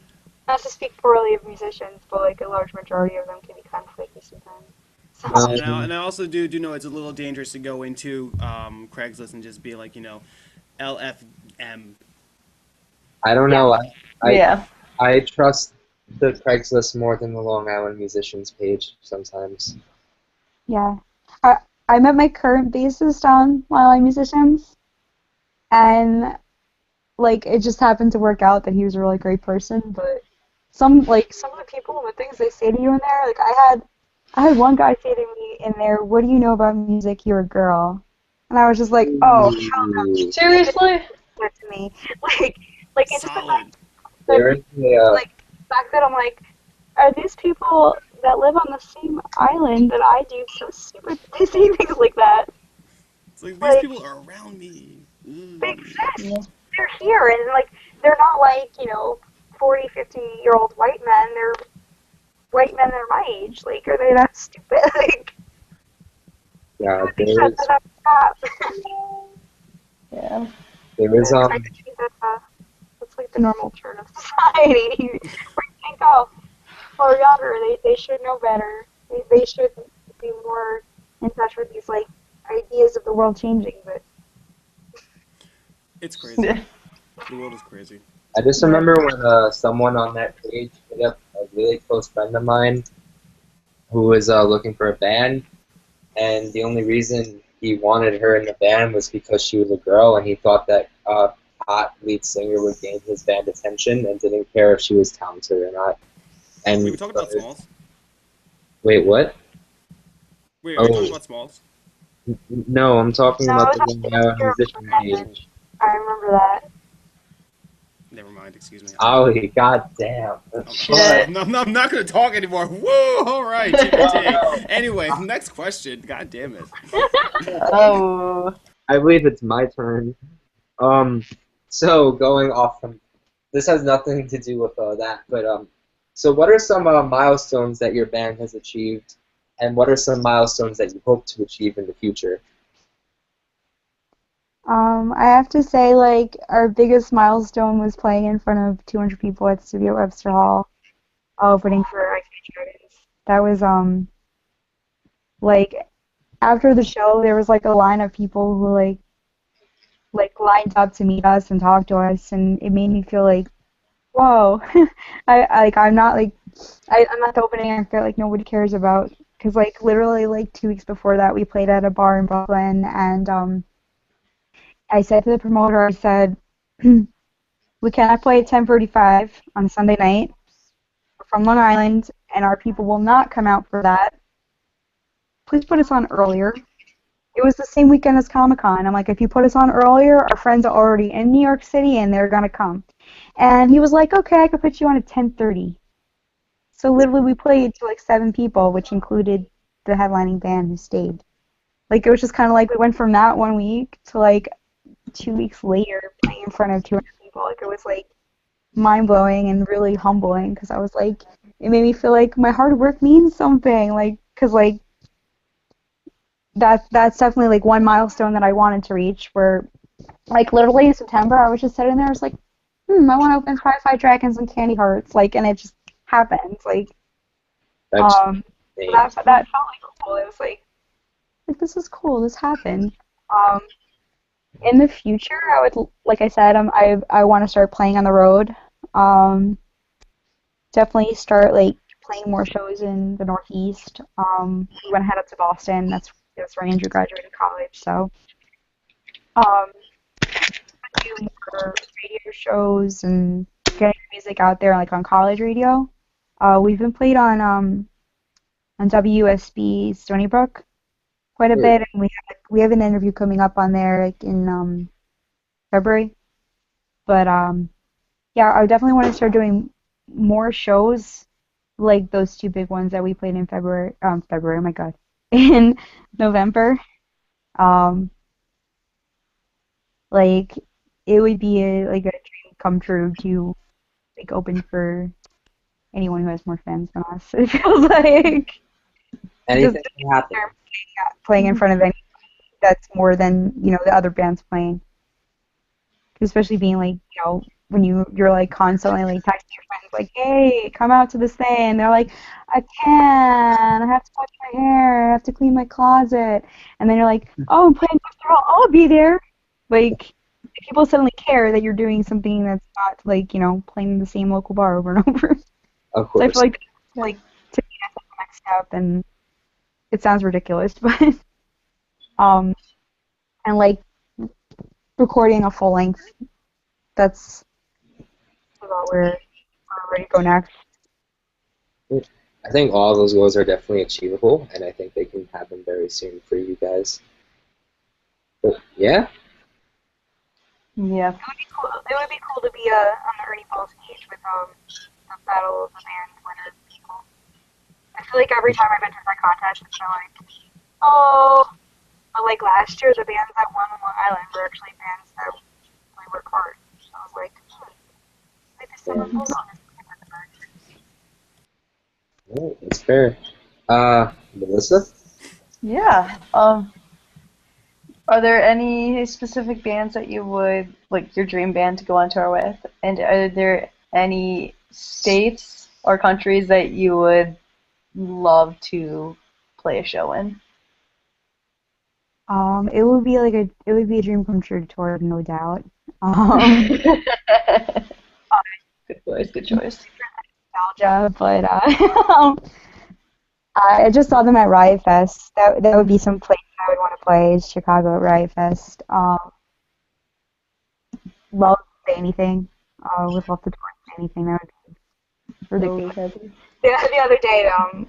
not to speak poorly of musicians, but like a large majority of them can be kind of flaky sometimes. So, And I also do know it's a little dangerous to go into Craigslist and just be like, LFM. I don't know. Yeah. I trust the Craigslist more than the Long Island musicians page sometimes. yeah, I met my current bassist on Long Island Musicians, and like it just happened to work out that he was a really great person. But some of the people and the things they say to you in there, like I had one guy say to me in there, "What do you know about music? You're a girl." And I was just like, "Oh, hell no!" Seriously? That to me, like it's just the Solid. fact There is like the fact that I'm like, are these people that live on the same island that I do so stupid? They say things like that. It's like these Like- people are around me. They exist. Yeah. They're here, and like they're not like 40, 50-year-old white men. They're white men that are my age. Like, are they that stupid? Like, yeah, shut that up. Stop. Yeah. there is I think that's like the normal turn of society. Where you think, oh, well, younger, they should know better. They should be more in touch with these like ideas of the world changing. But It's crazy. Yeah. The world is crazy. I just remember when someone on that page hit up a really close friend of mine who was looking for a band, and the only reason he wanted her in the band was because she was a girl, and he thought that hot lead singer would gain his band attention and didn't care if she was talented or not. And Wait, we talking about Smalls? wait, what? Wait, are you talking Oh, about Smalls? no, I'm talking No, about it the was one it was on your musician page. I remember that. Never mind. Excuse me. Ollie, goddamn. Shit. I'm not gonna talk anymore. Woo! All right, take your Oh take. no. Anyway, next question. God damn it. Oh. I believe it's my turn. Um, so going off from this has nothing to do with that, but so what are some milestones that your band has achieved, and what are some milestones that you hope to achieve in the future? I have to say, like, our biggest milestone was playing in front of 200 people at Studio Webster Hall, opening for Ice Age Gardens. That was, like, after the show, there was, like, a line of people who, like, lined up to meet us and talk to us, and it made me feel like, whoa, I'm not, like, I'm not the opening act that, like, nobody cares about. Because, like, literally, like, 2 weeks before that, we played at a bar in Brooklyn, and, I said to the promoter, I said, we cannot play at 10:45 on a Sunday night. We're from Long Island, and our people will not come out for that. Please put us on earlier. It was the same weekend as Comic-Con. I'm like, if you put us on earlier, our friends are already in New York City, and they're going to come. And he was like, okay, I could put you on at 10:30. So literally we played to like 7 people, which included the headlining band who stayed. Like, it was just kind of like we went from that 1 week to like 2 weeks later playing in front of 200 people. Like, it was like mind blowing and really humbling because I was like, it made me feel like my hard work means something. Like, because like that's definitely like one milestone that I wanted to reach. Where like literally in September, I was just sitting there, I was like, I want to open Firefly Dragons and Candy Hearts, like, and it just happened. That's That felt like cool. It was like this is cool. This happened. Um, in the future, I would, like I said, I want to start playing on the road. Um, definitely start like playing more shows in the Northeast. We went to head up to Boston. That's where Andrew graduated college. So do more radio shows and getting music out there like on college radio. We've been played on WSB Stony Brook quite a bit, and we have an interview coming up on there like in February. But yeah, I definitely want to start doing more shows like those two big ones that we played in February, oh my God, in November. Um, like it would be like a dream come true to like open for anyone who has more fans than us. It feels like just anything can happen. playing in front of any that's more than the other bands playing. Especially being like when you're like constantly like texting your friends like, hey, come out to this thing, and they're like, I can't, I have to wash my hair, I have to clean my closet, and then you're like, oh, I'm playing Buster Hall, I'll be there. Like, people suddenly care that you're doing something that's not like playing the same local bar over and over. Of So I course. feel like to me that's the next step, and it sounds ridiculous, but and like recording a full length, that's about where we're ready to go next. I think all those goals are definitely achievable, and I think they can happen very soon for you guys. But yeah, Yeah. It would be cool to be on the Ernie Ball stage with the Battle of the Band winners people. I feel like every time I've entered that contest, it's been like, oh, but like last year, the bands that won on Long Island were actually bands that really work hard. So I was like, maybe someone will notice. yeah, it's fair. Melissa? Yeah. Are there any specific bands that you would like your dream band to go on tour with? And are there any states or countries that you would love to play a show in? It would be a dream come true to tour, no doubt. Um, Good choice, good choice. Nostalgia, but I just saw them at Riot Fest. That would be some place I would want to play is Chicago at Riot Fest. Love to say anything. Would love to tour say anything. That would be ridiculous. Always happy. The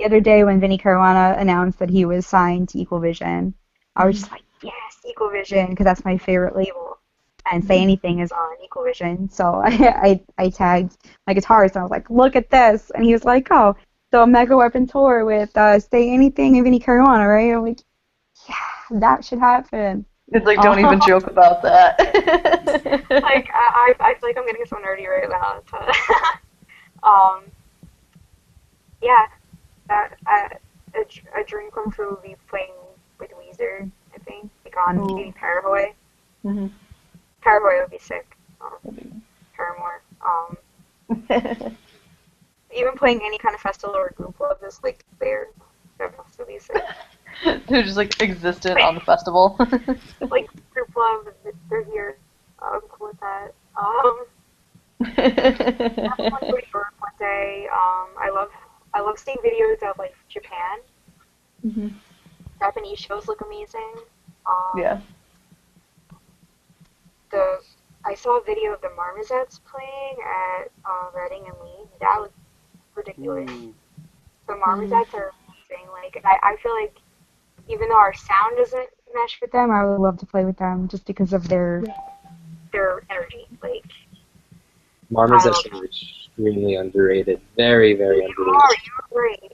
other day when Vinny Caruana announced that he was signed to Equal Vision, I was just like, yes, Equal Vision, because that's my favorite label. And Say Anything is on Equal Vision. So I tagged my guitarist and I was like, look at this. And he was like, oh, so a Megaweapon tour with Say Anything and Vinny Caruana, right? I'm like, yeah, that should happen. It's like, don't even joke about that. Like, I feel like I'm getting so nerdy right now. Um, yeah, a dream come true would be playing with Weezer, I think, like on maybe Paraguay. Mhm. Paraguay would be sick. Paramore. Even playing any kind of festival or group love is like there. That would also be sick. They're just like existent on the festival. Like group love, they're here. I'm cool with that. I want to go to Europe one day. I love seeing videos of like Japan. Mhm. Japanese shows look amazing. Yeah. I saw a video of the Marmozets playing at Reading and Leeds. That was ridiculous. Ooh. The Marmozets are amazing. Like I feel like even though our sound doesn't mesh with them, I would love to play with them just because of their energy. Like Marmozets are extremely underrated. Very, very underrated. you're great.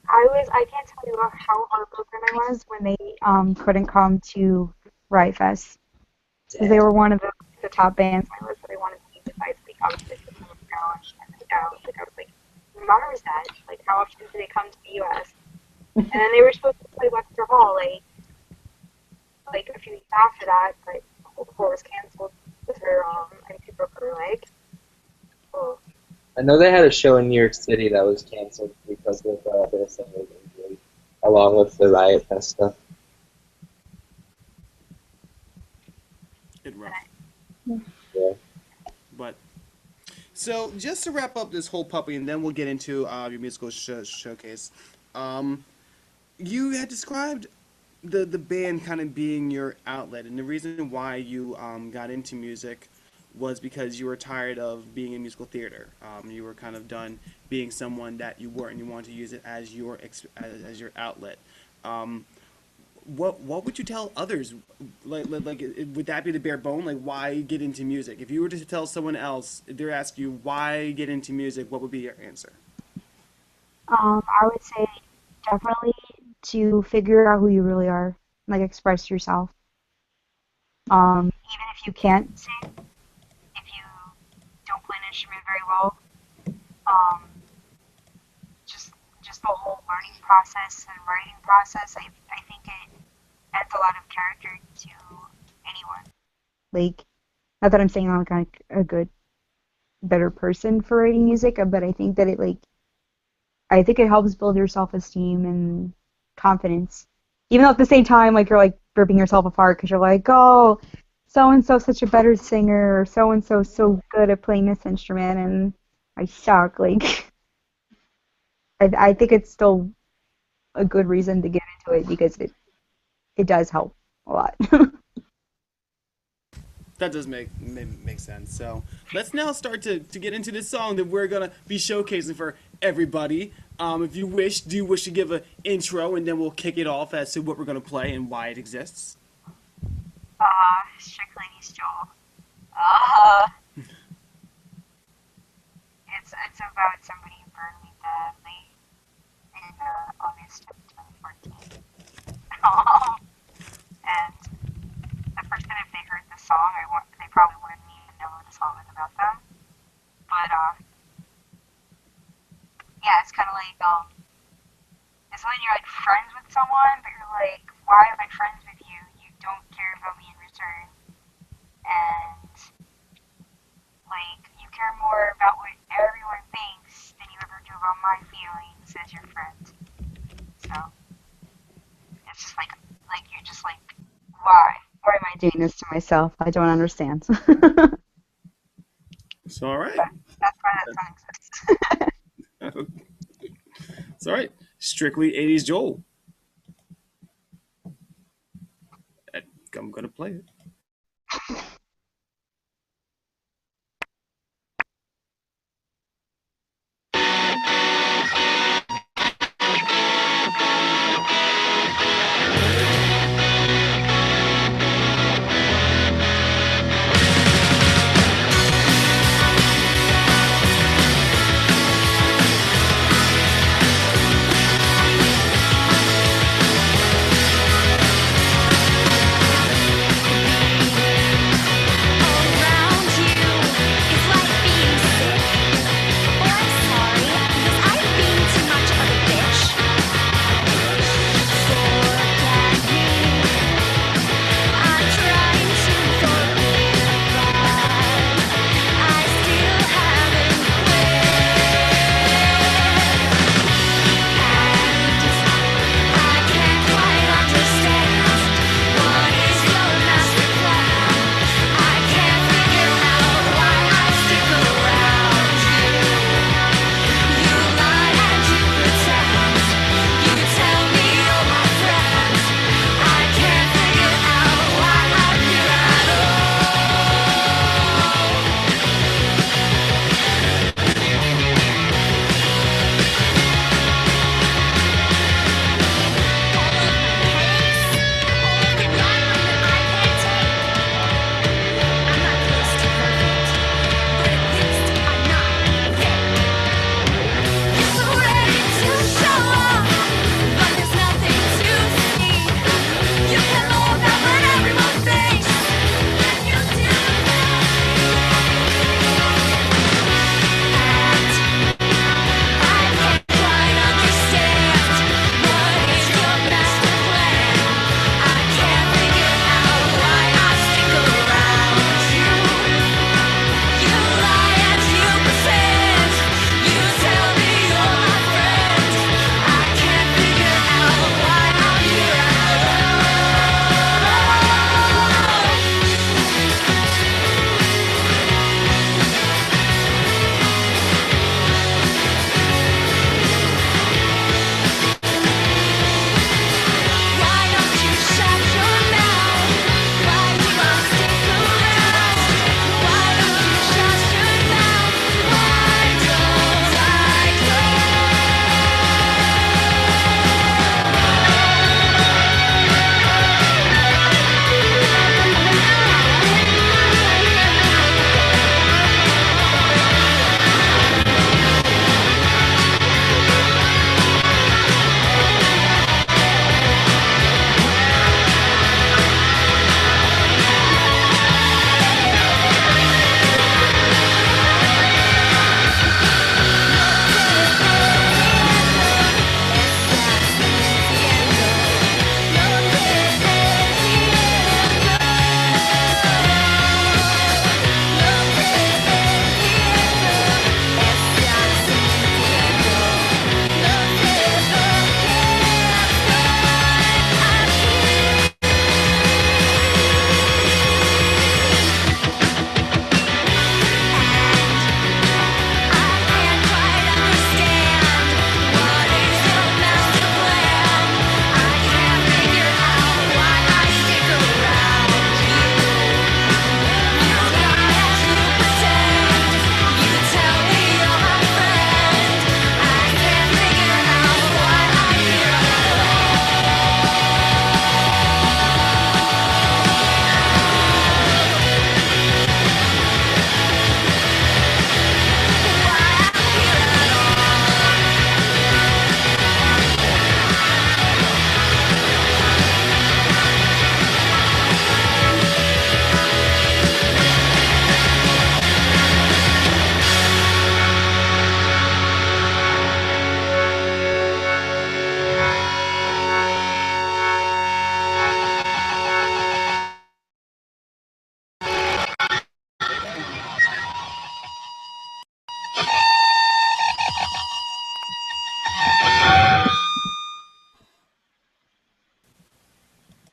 I can't tell you how heartbroken I was when they couldn't come to Riot Fest. Because they were one of the top bands on my list that I wanted to see besides like obviously System of a Down and like I was like, Mars that? Like how often do they come to the US? And then they were supposed to play Webster Hall like a few weeks after that, but the whole tour was cancelled with her and she broke her leg. Oh. I know they had a show in New York City that was canceled because of their singer's injury, along with the Riot Fest stuff. It rough. Yeah. But so just to wrap up this whole puppy, and then we'll get into your musical showcase. You had described the band kind of being your outlet, and the reason why you got into music was because you were tired of being in musical theater. You were kind of done being someone that you weren't, and you wanted to use it as your as your outlet. Um, what would you tell others? Would that be the bare bone? Like, why get into music? If you were to tell someone else, if they're asking you why get into music, what would be your answer? I would say definitely to figure out who you really are, like express yourself. Even if you can't sing, if you don't play an instrument very well, um, just just the whole learning process and writing process, I think it adds a lot of character to anyone. Like, not that I'm saying I'm like a good, better person for writing music, but I think that I think it helps build your self-esteem and confidence. Even though at the same time, like you're like ripping yourself apart because you're like, oh, so and so such a better singer, or so and so good at playing this instrument, and I suck. Like, I think it's still a good reason to get into it because it does help a lot. That does make sense. So let's now start to get into this song that we're gonna be showcasing for everybody. If you wish, do you wish to give an intro, and then we'll kick it off as to what we're gonna play and why it exists. Strictly Joel. Uh, it's about somebody who burned me badly in August of 2014. And the person, if they heard the song, they probably wouldn't even know the song was about them. But yeah, it's kind of like it's when you're like friends with someone, but you're like, why am I friends with you? You don't care about me in return, and like you care more about what everyone thinks than you ever do about my feelings as your friend. So it's just like you're just like, why? Why am I doing this to myself? I don't understand. It's all right. That's why that song exists. It's all right. Strictly 80s Joel. I'm gonna play it.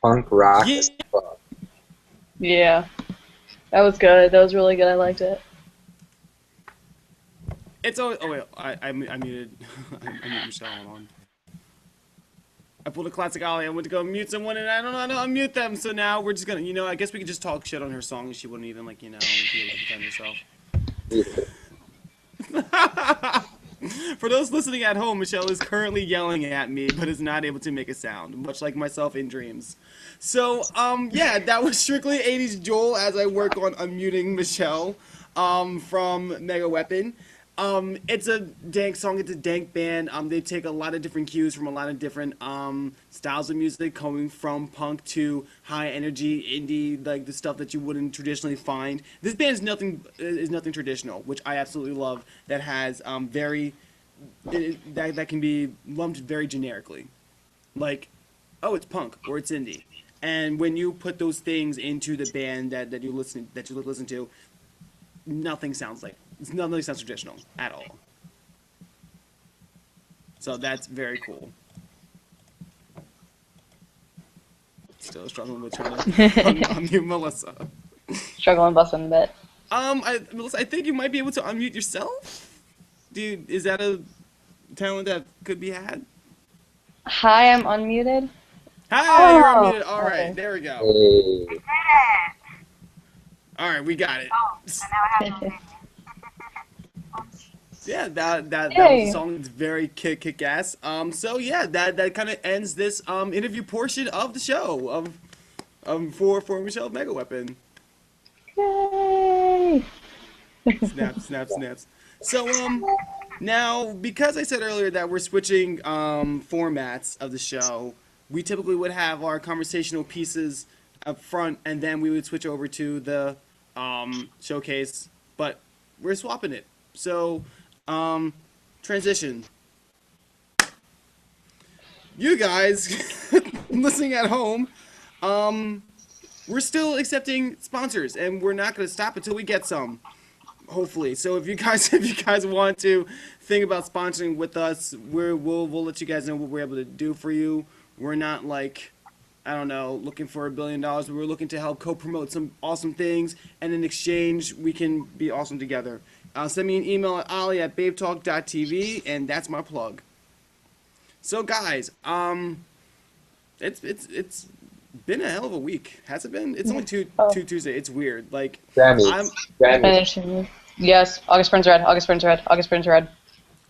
punk rock Yeah. as fuck. Yeah. That was good. That was really good. I liked it. It's always. Oh wait, I muted. I muted Michelle. Hold on. I pulled a classic Ollie. I went to go mute someone, and I don't know how to unmute them. So now we're just gonna, I guess we could just talk shit on her song, and she wouldn't even be able to defend herself. For those listening at home, Michelle is currently yelling at me, but is not able to make a sound, much like myself in dreams. So, yeah, that was strictly 80s Joel as I work on unmuting Michelle, from Megaweapon. It's a dank song. It's a dank band. They take a lot of different cues from a lot of different styles of music, coming from punk to high energy indie, like the stuff that you wouldn't traditionally find. This band is nothing traditional, which I absolutely love. That has that can be lumped very generically, like, oh, it's punk or it's indie. And when you put those things into the band that you listen to, nothing sounds traditional at all. So that's very cool. Still struggling with trying to unmute Melissa. Struggling busting a bit. Melissa, I think you might be able to unmute yourself. Dude, is that a talent that could be had? Hi, I'm unmuted. Hi, you're Oh, unmuted. All right, okay. there we go. Hey. All right, we got it. Yeah, that was Yay. a song that's very kick ass. So yeah, that kind of ends this interview portion of the show for Michelle Megaweapon. Yay! Snaps. So now, because I said earlier that we're switching formats of the show, we typically would have our conversational pieces up front, and then we would switch over to the showcase. But we're swapping it. So transition. You guys listening at home, we're still accepting sponsors, and we're not going to stop until we get some. Hopefully. So if you guys want to think about sponsoring with us, we'll let you guys know what we're able to do for you. We're not like, I don't know, looking for $1 billion, but we're looking to help co-promote some awesome things, and in exchange, we can be awesome together. Send me an email at ollie@babetalk.tv, and that's my plug. So guys, it's been a hell of a week. Has it been? It's only two Tuesday. It's weird. Like, Grammys. Yes, August Burns Red. August Burns Red. August Burns Red.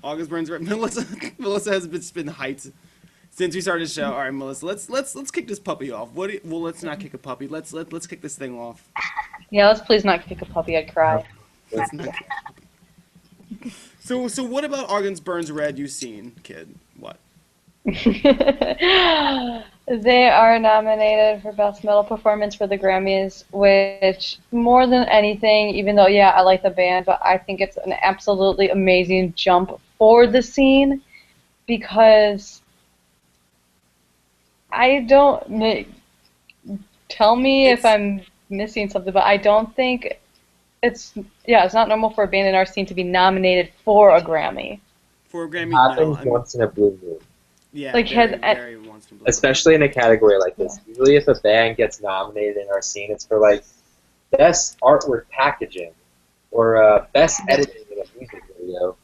August Burns Red. Melissa has been hyped since we started the show. All right, Melissa, let's kick this puppy off. Well, let's not kick a puppy. Let's kick this thing off. Yeah, let's please not kick a puppy. I'd cry. Let's not kick a puppy. So what about August Burns Red you've seen, kid? What? They are nominated for Best Metal Performance for the Grammys, which, more than anything, even though, yeah, I like the band, but I think it's an absolutely amazing jump for the scene, because I don't... Tell me if I'm missing something, but I don't think it's not normal for a band in our scene to be nominated for a Grammy. For a Grammy, Happens no. once in a blue moon. Yeah, Like, very once in a blue moon. Especially in a category like this. Usually if a band gets nominated in our scene, it's for like best artwork packaging or best editing in a music video.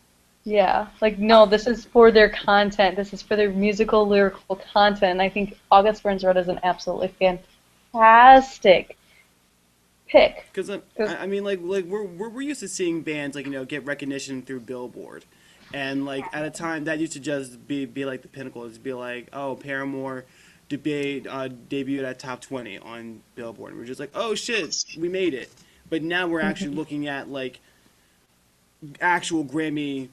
Yeah, like, no, this is for their content. This is for their musical, lyrical content. And I think August Burns Red is an absolutely fantastic pick. Because I mean, like we're used to seeing bands get recognition through Billboard, and like at a time that used to just be like the pinnacle. It'd be like, oh, Paramore debuted at top 20 on Billboard. And we're just like, oh shit, we made it. But now we're actually looking at like actual Grammy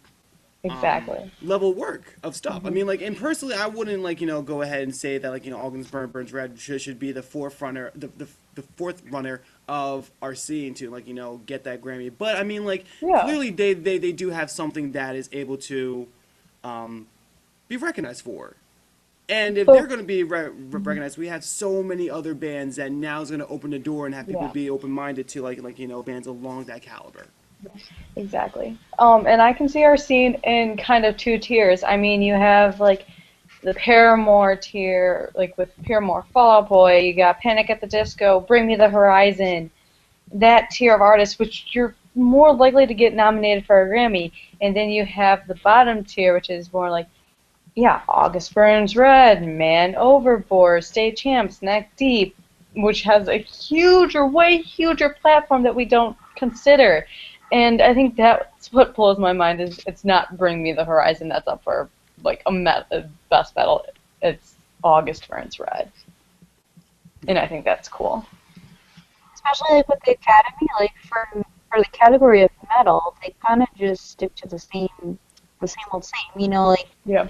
Exactly. level work of stuff. I mean, like, and personally, I wouldn't go ahead and say that August Burns Red should be the forerunner, the fourth runner of our scene to get that Grammy. But I mean, clearly they do have something that is able to be recognized for. And if they're going to be recognized, we have so many other bands that now is going to open the door and have people be open-minded to bands along that caliber. Exactly. And I can see our scene in kind of two tiers. I mean, you have the Paramore tier, like with Paramore, Fall Out Boy, you got Panic at the Disco, Bring Me the Horizon, that tier of artists, which you're more likely to get nominated for a Grammy. And then you have the bottom tier, which is more like, yeah, August Burns Red, Man Overboard, State Champs, Neck Deep, which has a huger, way huger platform that we don't consider. And I think that's what blows my mind is it's not Bring Me the Horizon that's up for like a best metal. It's August Burns Red. And I think that's cool. Especially like with the Academy, like for the category of metal, they kind of just stick to the same old same. You know, like Yeah.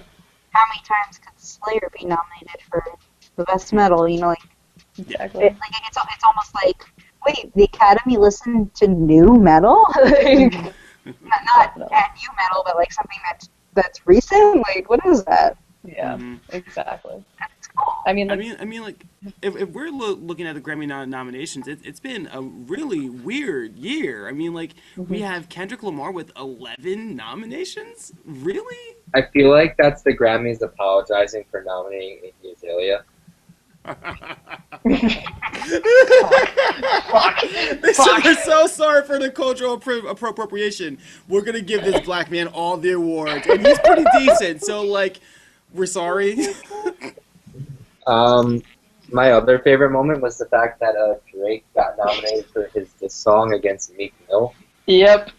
how many times could Slayer be nominated for the best metal? You know, like Exactly. it's almost like, wait, the Academy listened to new metal? Like, not new metal, but like something that's recent. Like, what is that? Yeah, exactly. That's cool. I mean, like, if we're looking at the Grammy nominations, it's been a really weird year. I mean, like, we have Kendrick Lamar with 11 nominations. Really? I feel like that's the Grammys apologizing for nominating Iggy Azalea. We're so sorry for the cultural appropriation. We're gonna give this black man all the awards, and he's pretty decent. So, like, we're sorry. My other favorite moment was the fact that Drake got nominated for his diss song against Meek Mill, yep.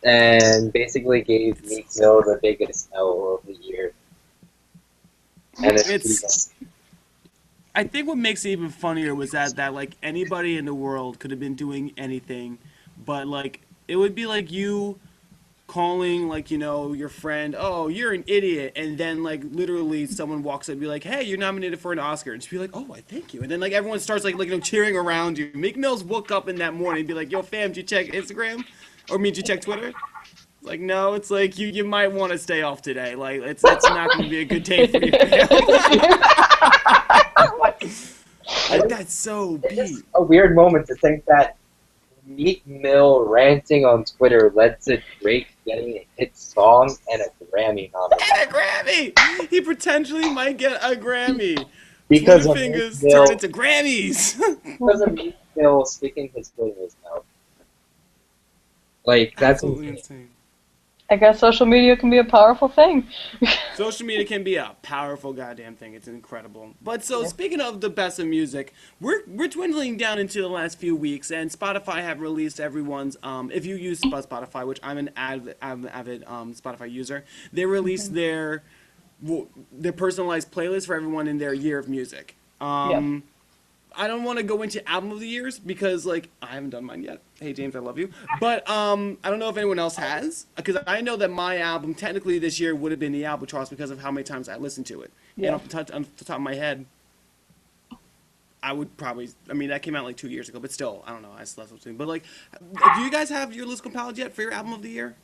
and basically gave Meek Mill the biggest L of the year. And I think what makes it even funnier was that like anybody in the world could have been doing anything, but like it would be like you calling like, you know, your friend, oh, you're an idiot, and then like literally someone walks up and be like, hey, you're nominated for an Oscar, and just be like, oh, I thank you, and then like everyone starts like you know cheering around you. Meek Mill's woke up in that morning and be like, yo fam, did you check Instagram? Or did you check Twitter? Like, no, it's like you might want to stay off today. Like it's not going to be a good day for you. Like, that's so beat. It's a weird moment to think that Meek Mill ranting on Twitter led to Drake getting a hit song and a Grammy nomination. And a Grammy! He potentially might get a Grammy. Because Twitter of fingers Meek Mill, turn into Grammys. because of Meek Mill sticking his foot in his mouth. Like, that's absolutely insane. I guess social media can be a powerful thing. Social media can be a powerful goddamn thing. It's incredible. But so speaking of the best of music, we're dwindling down into the last few weeks, and Spotify have released everyone's. If you use Spotify, which I'm an avid Spotify user, they released their personalized playlist for everyone in their year of music. I don't want to go into album of the years because, like, I haven't done mine yet. Hey, James, I love you. But I don't know if anyone else has, because I know that my album technically this year would have been the Albatross because of how many times I listened to it. Yeah. And on the top of my head, I would probably, I mean, that came out like 2 years ago, but still, I don't know. I still have something. But, like, do you guys have your list compiled yet for your album of the year?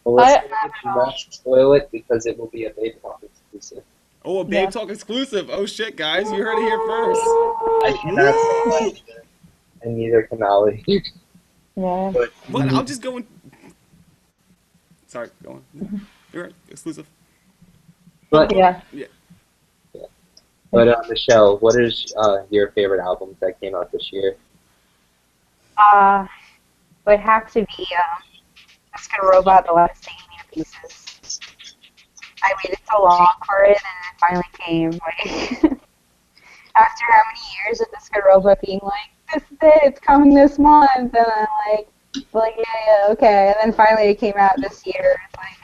Well, let's not spoil it because it will be a Babetalk exclusive. Oh, a Babetalk exclusive. Oh, shit, guys. You heard it here first. I cannot say much, and neither can Ollie. Yeah. But I'll just go in. Sorry, go on. You're right. Exclusive. But Yeah. But Michelle, what is your favorite album that came out this year? Would have to be Oscar Robot, The Last Singing Pieces. I waited so long for it, and it finally came. Like, after how many years of Oscar Robot being like, this is it, it's coming this month, and then like yeah, okay, and then finally it came out this year. It's like,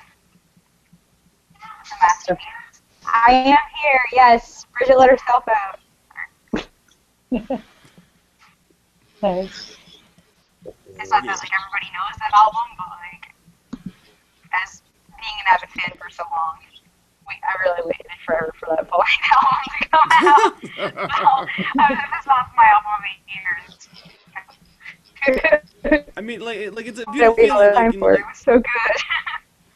it's a masterpiece. I am here, yes. Bridget let herself out. Nice. It's not that like everybody knows that album, but like as being an avid fan for so long, I really waited forever for that Boy album to come out. So this was my album of the year. I mean, like it's a beautiful feeling. Like, It was so good.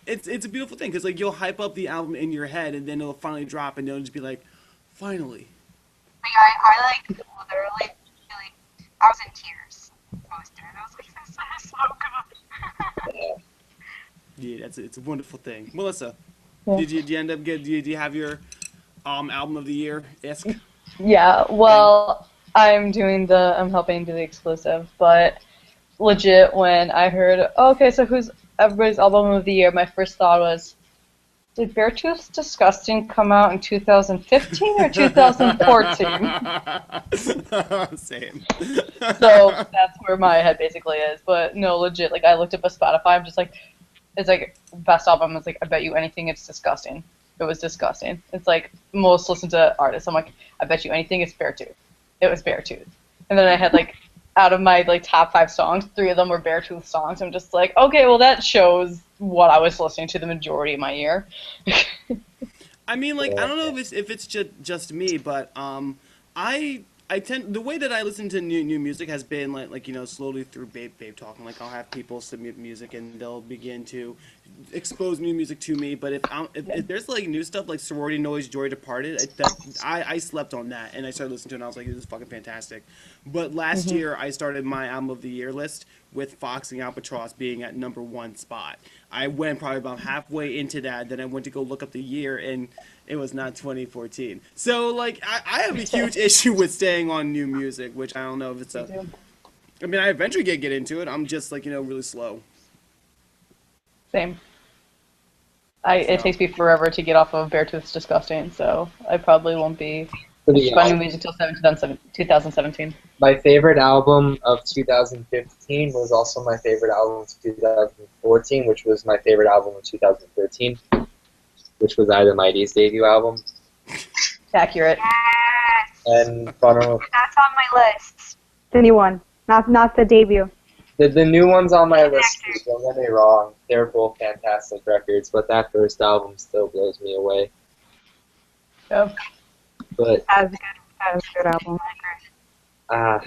It's a beautiful thing because like you'll hype up the album in your head and then it'll finally drop and it'll just be like, finally. Like I like literally, like, I was in tears most of it. I was like, this is so good. Yeah, it's a wonderful thing. Melissa. Did you end up get? Do you have your album of the year isk? Yeah, well, I'm helping do the exclusive, but legit, when I heard, oh, okay, so who's everybody's album of the year, my first thought was, did Beartooth's Disgusting come out in 2015 or 2014? Same. So that's where my head basically is. But no, legit, like I looked up a Spotify, I'm just like, it's like best album. It's like I bet you anything it's disgusting. It was disgusting. It's like most listened to artists. I'm like, I bet you anything it's Beartooth. It was Beartooth. And then I had like out of my like top 5 songs, 3 of them were Beartooth songs. I'm just like, okay, well that shows what I was listening to the majority of my year. I mean, like, I don't know if it's just me, but I tend the way that I listen to new music has been like slowly through Babetalk, and like I'll have people submit music and they'll begin to expose new music to me. But if there's like new stuff like Sorority Noise, Joy Departed, I slept on that and I started listening to it and I was like, this is fucking fantastic. But last year I started my album of the year list with Fox and Albatross being at #1 spot. I went probably about halfway into that, then I went to go look up the year, and it was not 2014. So, like, I have a huge issue with staying on new music, which I don't know if it's a... I mean, I eventually get into it. I'm just, like, really slow. Same. It takes me forever to get off of Beartooth's Disgusting, so I probably won't be finding music till 2017. My favorite album of 2015 was also my favorite album of 2014, which was my favorite album of 2013, which was Ida Mighty's debut album. Accurate. And That's on my list. The new one, not the debut. The new one's on my list too, don't get me wrong. They're both fantastic records, but that first album still blows me away. Yep. But That was a good album. but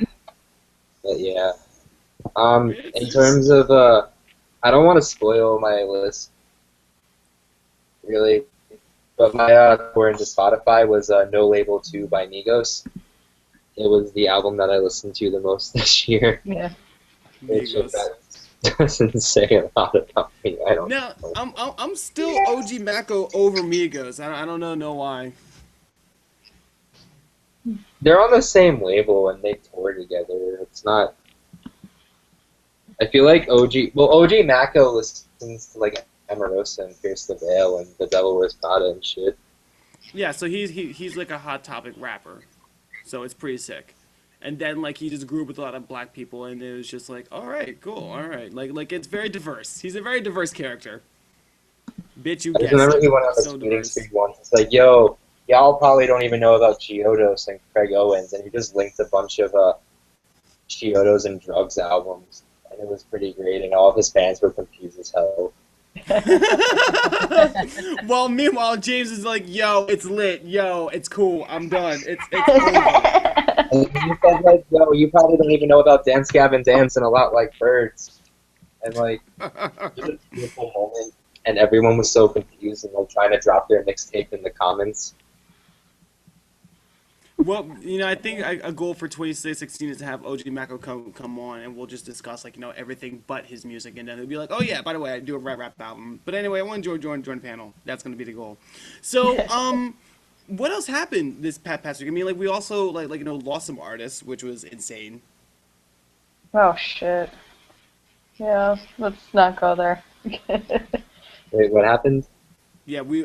yeah. In terms of I don't want to spoil my list, really, but my according to Spotify was No Label 2 by Migos. It was the album that I listened to the most this year. Yeah. Which doesn't say a lot about me. I don't know. Now, I'm still OG Mako over Migos. I don't know why. They're on the same label and they tour together. It's not. I feel like OG Mako listens to like Emarosa and Pierce the Veil and The Devil Wears Prada and shit. Yeah, so he's like a Hot Topic rapper, so it's pretty sick. And then like he just grew up with a lot of black people, and it was just like, all right, cool, all right, like it's very diverse. He's a very diverse character. Bitch, you guessed. I remember he went on the So tweeting diverse. streak once. It's like, yo, y'all probably don't even know about Chiodos and Craig Owens, and he just linked a bunch of Chiodos and Drugs albums, and it was pretty great, and all of his fans were confused as hell. Well, meanwhile, James is like, yo, it's lit, yo, it's cool, I'm done, it's over. And he said, like, yo, you probably don't even know about Dance Gavin Dance and A Lot Like Birds. And, like, it was a beautiful moment. And everyone was so confused and, like, trying to drop their mixtape in the comments. Well, I think a goal for 2016 is to have OG Mako come on, and we'll just discuss, like, everything but his music, and then he'll be like, oh, yeah, by the way, I do a rap album. But anyway, I want to join the panel. That's going to be the goal. So, what else happened this past week? I mean, like, we also, lost some artists, which was insane. Oh, shit. Yeah, let's not go there. Wait, what happened? Yeah, we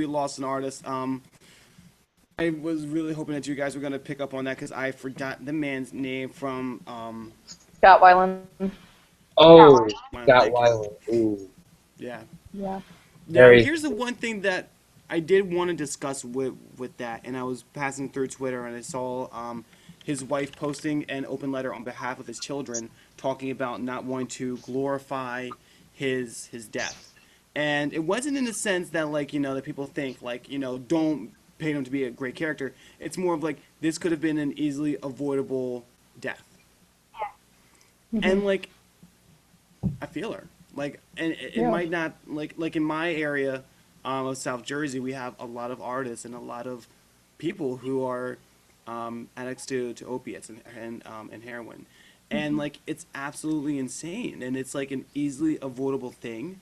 lost an artist. I was really hoping that you guys were going to pick up on that because I forgot the man's name from... Scott Weiland. Oh, Scott Weiland. Ooh. Yeah. Yeah. Now, here's the one thing that I did want to discuss with that, and I was passing through Twitter and I saw his wife posting an open letter on behalf of his children talking about not wanting to glorify his death. And it wasn't in the sense that, like, that people think, like, don't paint him to be a great character. It's more of like, this could have been an easily avoidable death. Yeah. And, like, I feel her. Like, and it might not, like in my area of South Jersey, we have a lot of artists and a lot of people who are addicts to opiates and heroin. And, like, it's absolutely insane. And it's, like, an easily avoidable thing.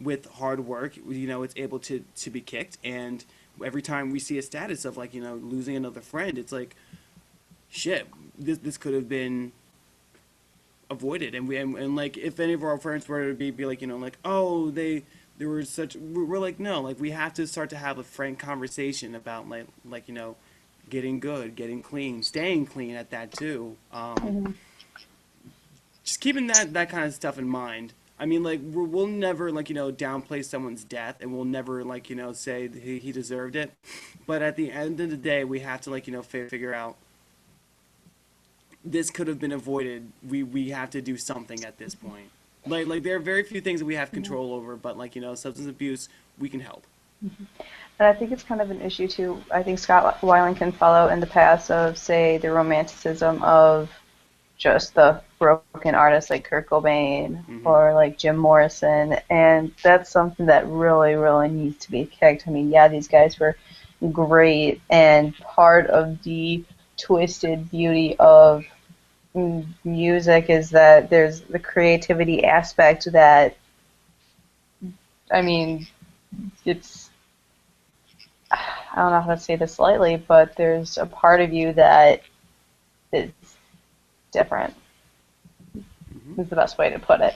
with hard work, it's able to be kicked. And every time we see a status of like, losing another friend, it's like, shit, this could have been avoided. And like, if any of our friends were to be like, like, oh, they were such, we're like, no, like, we have to start to have a frank conversation about like, getting good, getting clean, staying clean at that too. Hmm. Just keeping that kind of stuff in mind. I mean, like, we'll never, like, downplay someone's death, and we'll never, like, say that he deserved it. But at the end of the day, we have to, like, figure out this could have been avoided. We have to do something at this point. Like there are very few things that we have control over, but like, substance abuse, we can help. And I think it's kind of an issue too. I think Scott Weiland can follow in the paths of, say, the romanticism of just the broken artists like Kurt Cobain Hmm. or like Jim Morrison, and that's something that really, really needs to be kicked. I mean, yeah, these guys were great, and part of the twisted beauty of music is that there's the creativity aspect that, I mean, it's, I don't know how to say this lightly, but there's a part of you that is different, Hmm. is the best way to put it.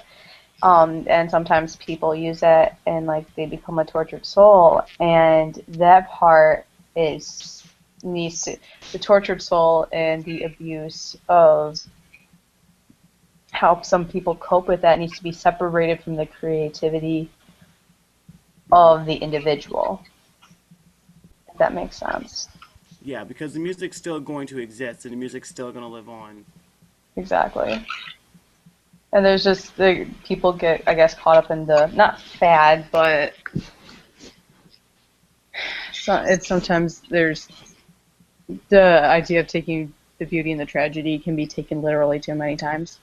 And sometimes people use that and like they become a tortured soul, and that part is needs to, the tortured soul and the abuse of how some people cope with that needs to be separated from the creativity Hmm. of the individual, if that makes sense. Yeah, because the music's still going to exist, and the music's still going to live on. Exactly. And there's just the people get, I guess, caught up in the not fad, but it's sometimes there's the idea of taking the beauty and the tragedy can be taken literally too many times.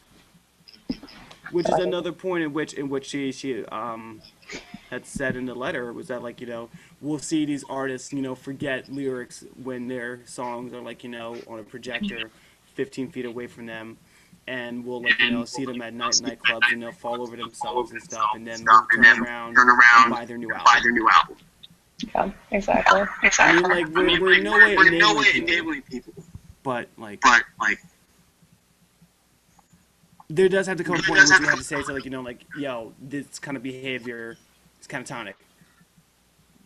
Which So is I think, another point in which she had said in the letter, was that like, we'll see these artists, forget lyrics when their songs are like, on a projector 15 feet away from them, and we'll like, see them at nightclubs, and they'll fall over themselves and stuff, and then we'll turn around and buy their new album. yeah, exactly. I mean, like, we're in no way enabling people, but like, there does have to come a point in which we have to say, so like, like, yo, this kind of behavior is kind of tonic.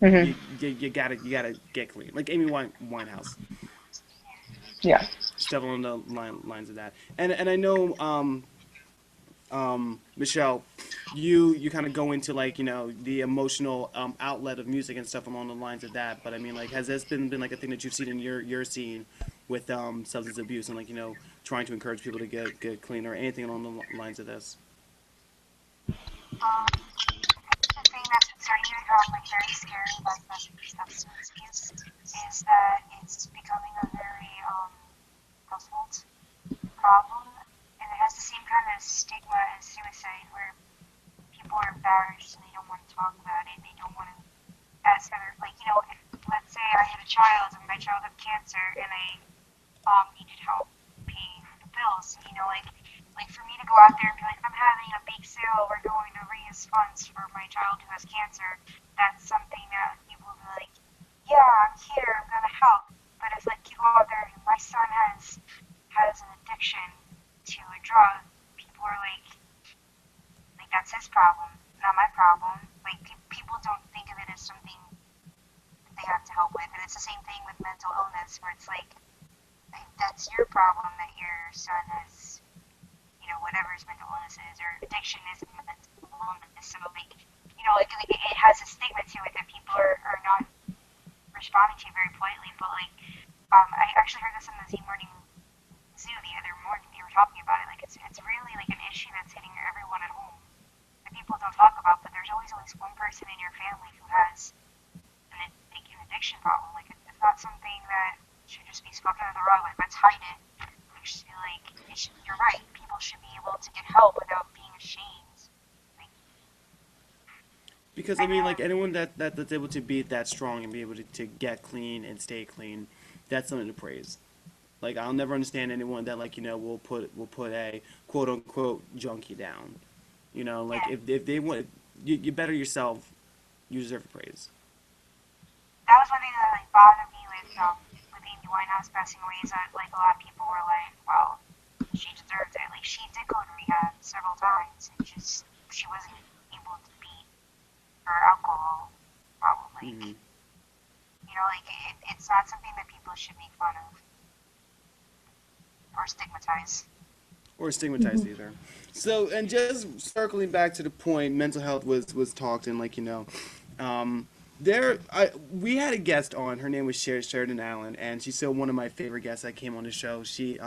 Hmm. You gotta get clean. Like Amy Winehouse, Yeah. stuff along the lines of that. And I know, Michelle, you kind of go into like, the emotional outlet of music and stuff along the lines of that. But I mean, like, has this been like a thing that you've seen in your scene with substance abuse, and like, trying to encourage people to get clean, or anything along the lines of this? The thing that's been starting to become like very scary about substance abuse is that it's becoming a very household problem, and it has the same kind of stigma as suicide, where people are embarrassed and they don't want to talk about it. They don't want to ask other, like, if let's say I had a child and my child had cancer and I needed help paying for the bills, like for me to go out there and be like, I'm having a bake sale, we're going to raise funds for my child who has cancer. That's something that people will be like, yeah, I'm here, I'm gonna help. But if like you go out there and my son has an addiction to a drug, people are like that's his problem, not my problem. Like people don't think of it as something that they have to help with, and it's the same thing with mental illness, where it's like that's your problem that your son has, whatever his mental illness is, or addiction is a mental illness. So like it has a stigma to it that people are not responding to very politely. But like, I actually heard this on the Z Morning Zoo the other morning. They were talking about it. Like it's really like an issue that's hitting everyone at home that people don't talk about. But there's always at least one person in your family who has an addiction problem. Like it's not something that should just be swept under the rug. Like let's hide it. Like you're right. People should be able to get help without being ashamed. Like, Because I mean, like, anyone that's able to be that strong and be able to get clean and stay clean, that's something to praise. Like, I'll never understand anyone that like, will put a quote unquote junkie down. Like, yeah. if they want, you better yourself. You deserve the praise. That was one thing that like bothered me with Amy Winehouse passing away is that like a lot of people were like, well, she deserved it. Like she did go to rehab several times and just she wasn't able to beat her alcohol problem. Like Mhm. you know, like it's not something that people should make fun of or stigmatize. Or stigmatized either. So, and just circling back to the point, mental health was talked and like we had a guest on. Her name was Sheridan Allen, and she's still one of my favorite guests that came on the show. She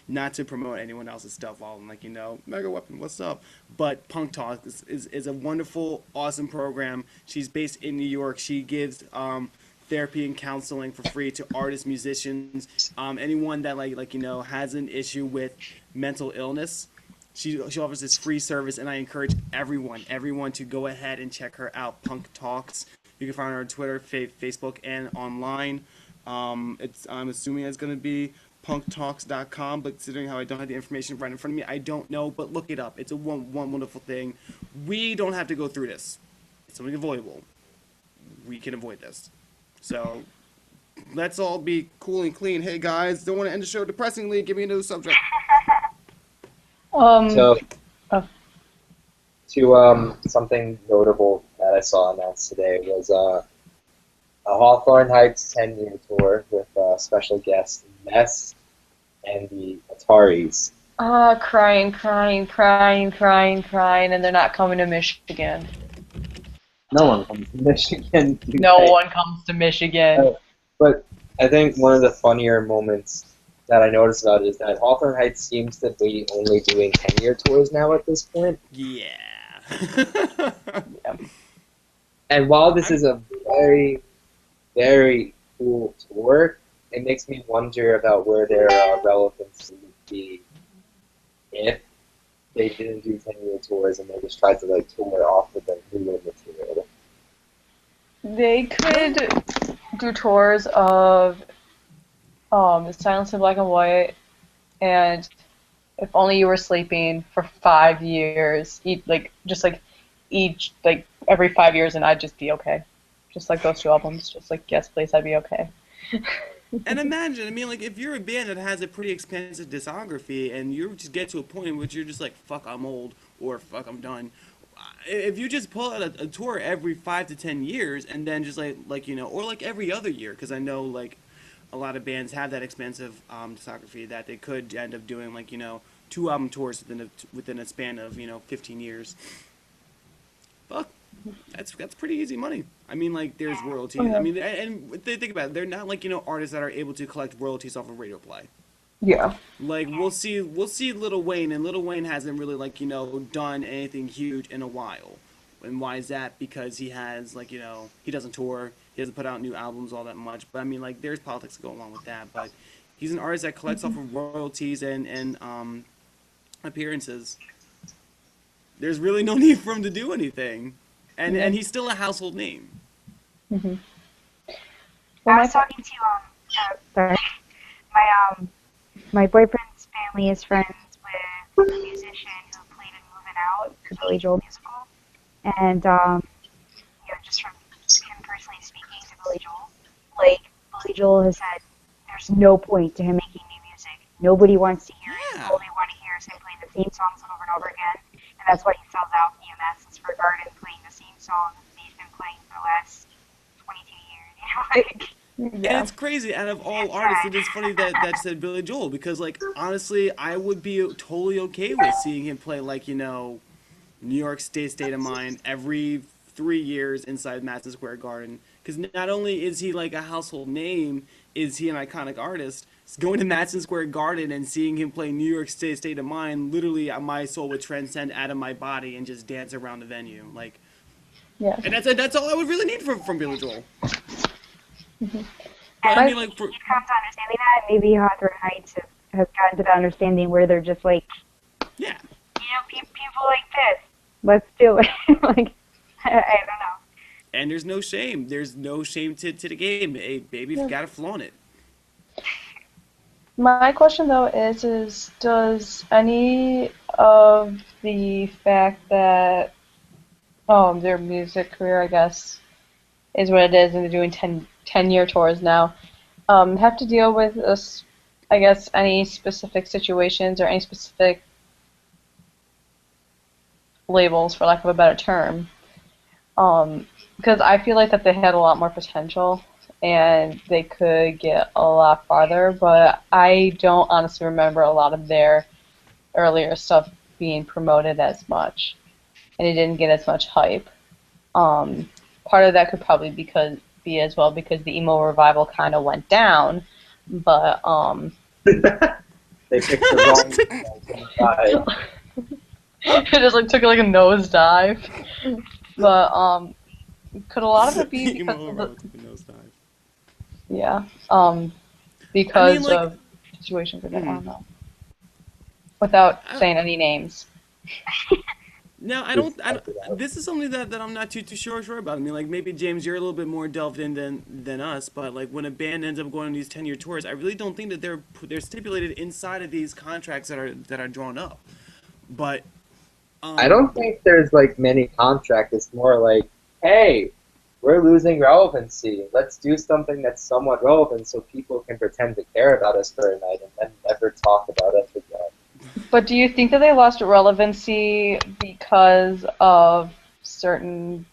not to promote anyone else's stuff, all like Megaweapon, what's up? But Punk Talk is a wonderful, awesome program. She's based in New York. She gives therapy and counseling for free to artists, musicians, anyone that has an issue with mental illness. She offers this free service, and I encourage everyone to go ahead and check her out. Punk Talks. You can find her on Twitter, Facebook, and online. I'm assuming it's going to be punktalks.com, but considering how I don't have the information right in front of me, I don't know. But look it up. It's a one wonderful thing. We don't have to go through this. It's something avoidable. We can avoid this. So let's all be cool and clean. Hey guys, don't want to end the show depressingly. Give me a new subject. So, oh. to something notable that I saw announced today was a Hawthorne Heights 10-year tour with special guests Ness and the Ataris. Crying, and they're not coming to Michigan. No one comes to Michigan. No one comes to Michigan. But I think one of the funnier moments that I noticed about it is that Hawthorne Heights seems to be only doing 10-year tours now at this point. Yeah. And while this is a very, very cool tour, it makes me wonder about where their relevance would be if they didn't do 10-year tours and they just tried to tour off with the newer material. They could do tours of Silence in Black and White, and If Only You Were Sleeping for 5 years, each every 5 years, and I'd just be okay. Just like those 2 albums, just like yes, please, I'd be okay. And imagine, if you're a band that has a pretty expensive discography and you just get to a point in which you're just like, fuck, I'm old, or fuck, I'm done. If you just pull out a tour every 5 to 10 years and then just or every other year, because I know a lot of bands have that expensive discography that they could end up doing 2 album tours within a span of 15 years. Fuck, that's pretty easy money. There's royalties. And think about it, they're not artists that are able to collect royalties off of radio play. Yeah. We'll see Lil Wayne, and Lil Wayne hasn't really done anything huge in a while. And why is that? Because he has he doesn't tour, he doesn't put out new albums all that much. But there's politics that go along with that. But he's an artist that collects off of royalties and appearances. There's really no need for him to do anything, and he's still a household name. Mm-hmm. I was talking to sorry, my boyfriend's family is friends with a musician who played in Moving Out, the Billy Joel musical, and just from him personally speaking to Billy Joel, Billy Joel has said there's no point to him making new music. Nobody wants to hear it. All they want to hear is him playing the same songs over and over again, and that's why he sells out the Madison Square Garden playing the same songs that he's been playing for the last 22 years. And it's crazy. Out of all artists, it is funny that said Billy Joel, because honestly, I would be totally okay with seeing him play New York State of Mind every 3 years inside Madison Square Garden. Because not only is he a household name, is he an iconic artist? Going to Madison Square Garden and seeing him play New York State of Mind, literally my soul would transcend out of my body and just dance around the venue. Yeah. And that's all I would really need from Billy Joel. Mm-hmm. But You've come to understanding that. Maybe Hawthorne Heights has gotten to the understanding where they're just yeah. People like this. Let's do it. I don't know. And there's no shame. There's no shame to the game. Hey, baby, you've got to flaunt it. My question though is does any of the fact that their music career, I guess, is what it is, and they're doing 10-year tours now. Have to deal with this, I guess, any specific situations or any specific labels, for lack of a better term. Because I feel like that they had a lot more potential and they could get a lot farther, but I don't honestly remember a lot of their earlier stuff being promoted as much, and it didn't get as much hype. Part of that could probably be as well because the emo revival kind of went down, but They picked the wrong guy. it just like took like a nosedive. But could a lot of it be because Emo of Road the, took a nosedive. yeah, I because mean, like, of situations with it? I don't know. Without saying any names. no, I don't. This is something that I'm not too sure about. I mean, like maybe James, you're a little bit more delved in than us, but like when a band ends up going on these 10-year tours, I really don't think that they're stipulated inside of these contracts that are drawn up. But I don't think there's like many contracts. It's more like, hey, we're losing relevancy. Let's do something that's somewhat relevant so people can pretend to care about us for a night and then never talk about us again. But do you think that they lost relevancy because of certain...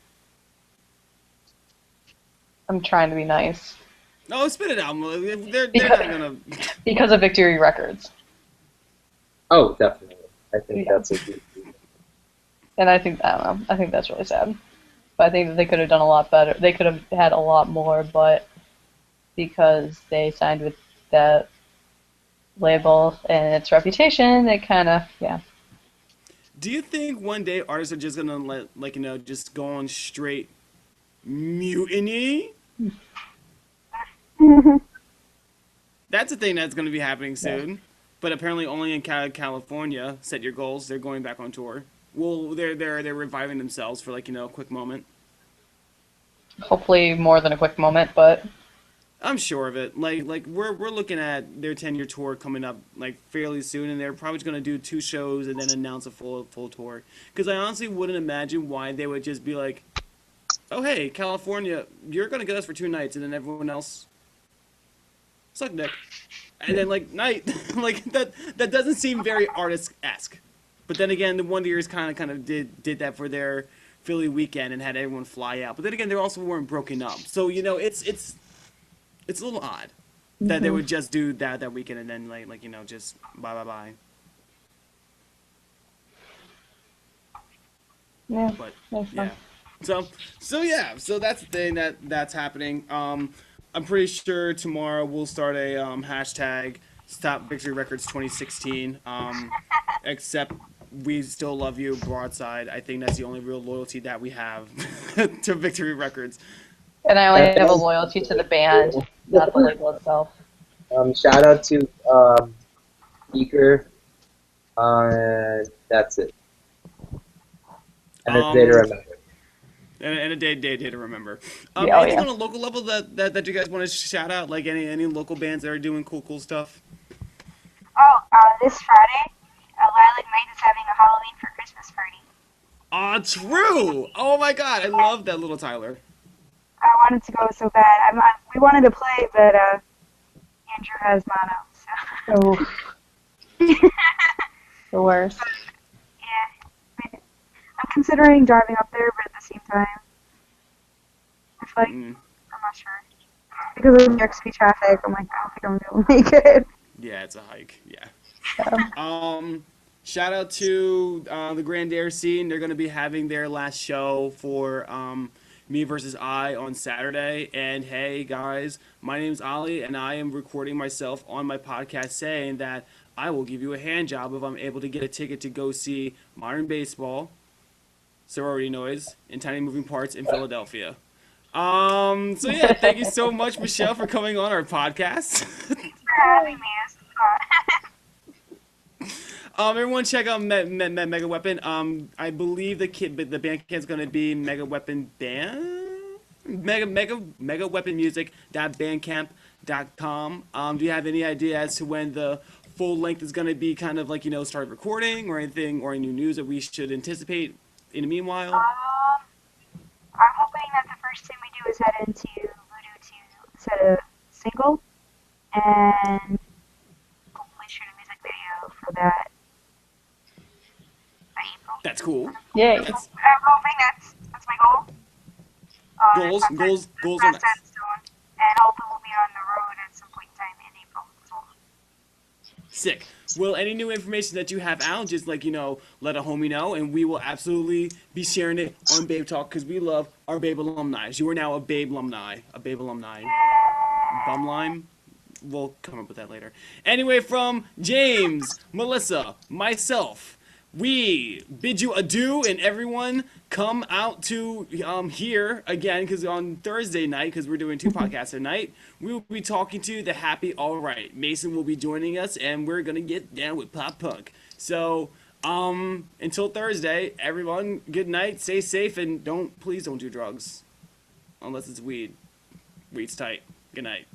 I'm trying to be nice. no, spit it out. They're not gonna. Because of Victory Records. Oh, definitely. I think Yeah. that's a good reason. And I don't know, I think that's really sad. But I think that they could have done a lot better. They could have had a lot more, but because they signed with that label and its reputation, it kind of, yeah. Do you think one day artists are just gonna just go on straight mutiny? That's a thing that's gonna be happening soon. But apparently only in California. Set your goals. They're going back on tour. Well, they're reviving themselves for a quick moment. Hopefully more than a quick moment, but I'm sure of it. Like we're looking at their 10-year tour coming up like fairly soon, and they're probably going to do 2 shows and then announce a full tour. Because I honestly wouldn't imagine why they would just be like, "Oh hey, California, you're going to get us for 2 nights," and then everyone else suck dick, and then like night like that doesn't seem very artist-esque. But then again, the Wonder Years kind of did that for their Philly weekend and had everyone fly out. But then again, they also weren't broken up, so it's a little odd that they would just do that weekend and then just bye. yeah, But that's yeah, fun. so that's the thing that's happening. I'm pretty sure tomorrow we'll start a hashtag Stop Victory Records 2016. Except we still love you, broadside. I think that's the only real loyalty that we have to Victory Records. And I only have a loyalty to the band, not the label itself. Shout out to Beaker. That's it. And a day to remember. And a day to remember. Yeah, Anything yeah. on a local level that you guys want to shout out? Like any local bands that are doing cool stuff? Oh, this Friday, Lilac Night is having a Halloween for Christmas party. True! Oh my god, I love that little Tyler. I wanted to go so bad. We wanted to play, but Andrew has mono, so. Oh, the worst. Yeah. I'm considering driving up there, but at the same time, I feel like, I'm not sure. Because of New York City traffic, I'm like, I don't think I'm going to make it. Yeah, it's a hike. Yeah. Shout out to the Grand Air Scene. They're going to be having their last show for Me versus I on Saturday. And hey, guys, my name's Ali, and I am recording myself on my podcast saying that I will give you a hand job if I'm able to get a ticket to go see Modern Baseball, Sorority Noise, and Tiny Moving Parts in Philadelphia. So yeah, thank you so much, Michelle, for coming on our podcast. Having me is Everyone check out Megaweapon. I believe the band camp's gonna be Megaweapon Band, Megaweaponmusic.bandcamp.com. Do you have any idea as to when the full length is gonna be kind of start recording or anything or any new news that we should anticipate in the meanwhile? first thing we do is head into Voodoo to set a single, and hopefully shoot a music video for that by April. That's cool. Yay. That's I'm hoping that's my goal. goals That's are set nice. in stone, and hopefully we'll be on the road at some point in time in April. So, Sick. Well, any new information that you have out, just like, let a homie know, and we will absolutely be sharing it on Babe Talk because we love our Babe alumni. You are now a Babe alumni. A Babe alumni. Bumlime? We'll come up with that later. Anyway, from James, Melissa, myself, we bid you adieu, and everyone come out to here again, because on Thursday night, because we're doing 2 podcasts tonight, we will be talking to the Happy All Right. Mason will be joining us, and we're gonna get down with pop punk. So until Thursday, everyone, good night, stay safe, and please don't do drugs unless it's weed. Weed's tight. Good night.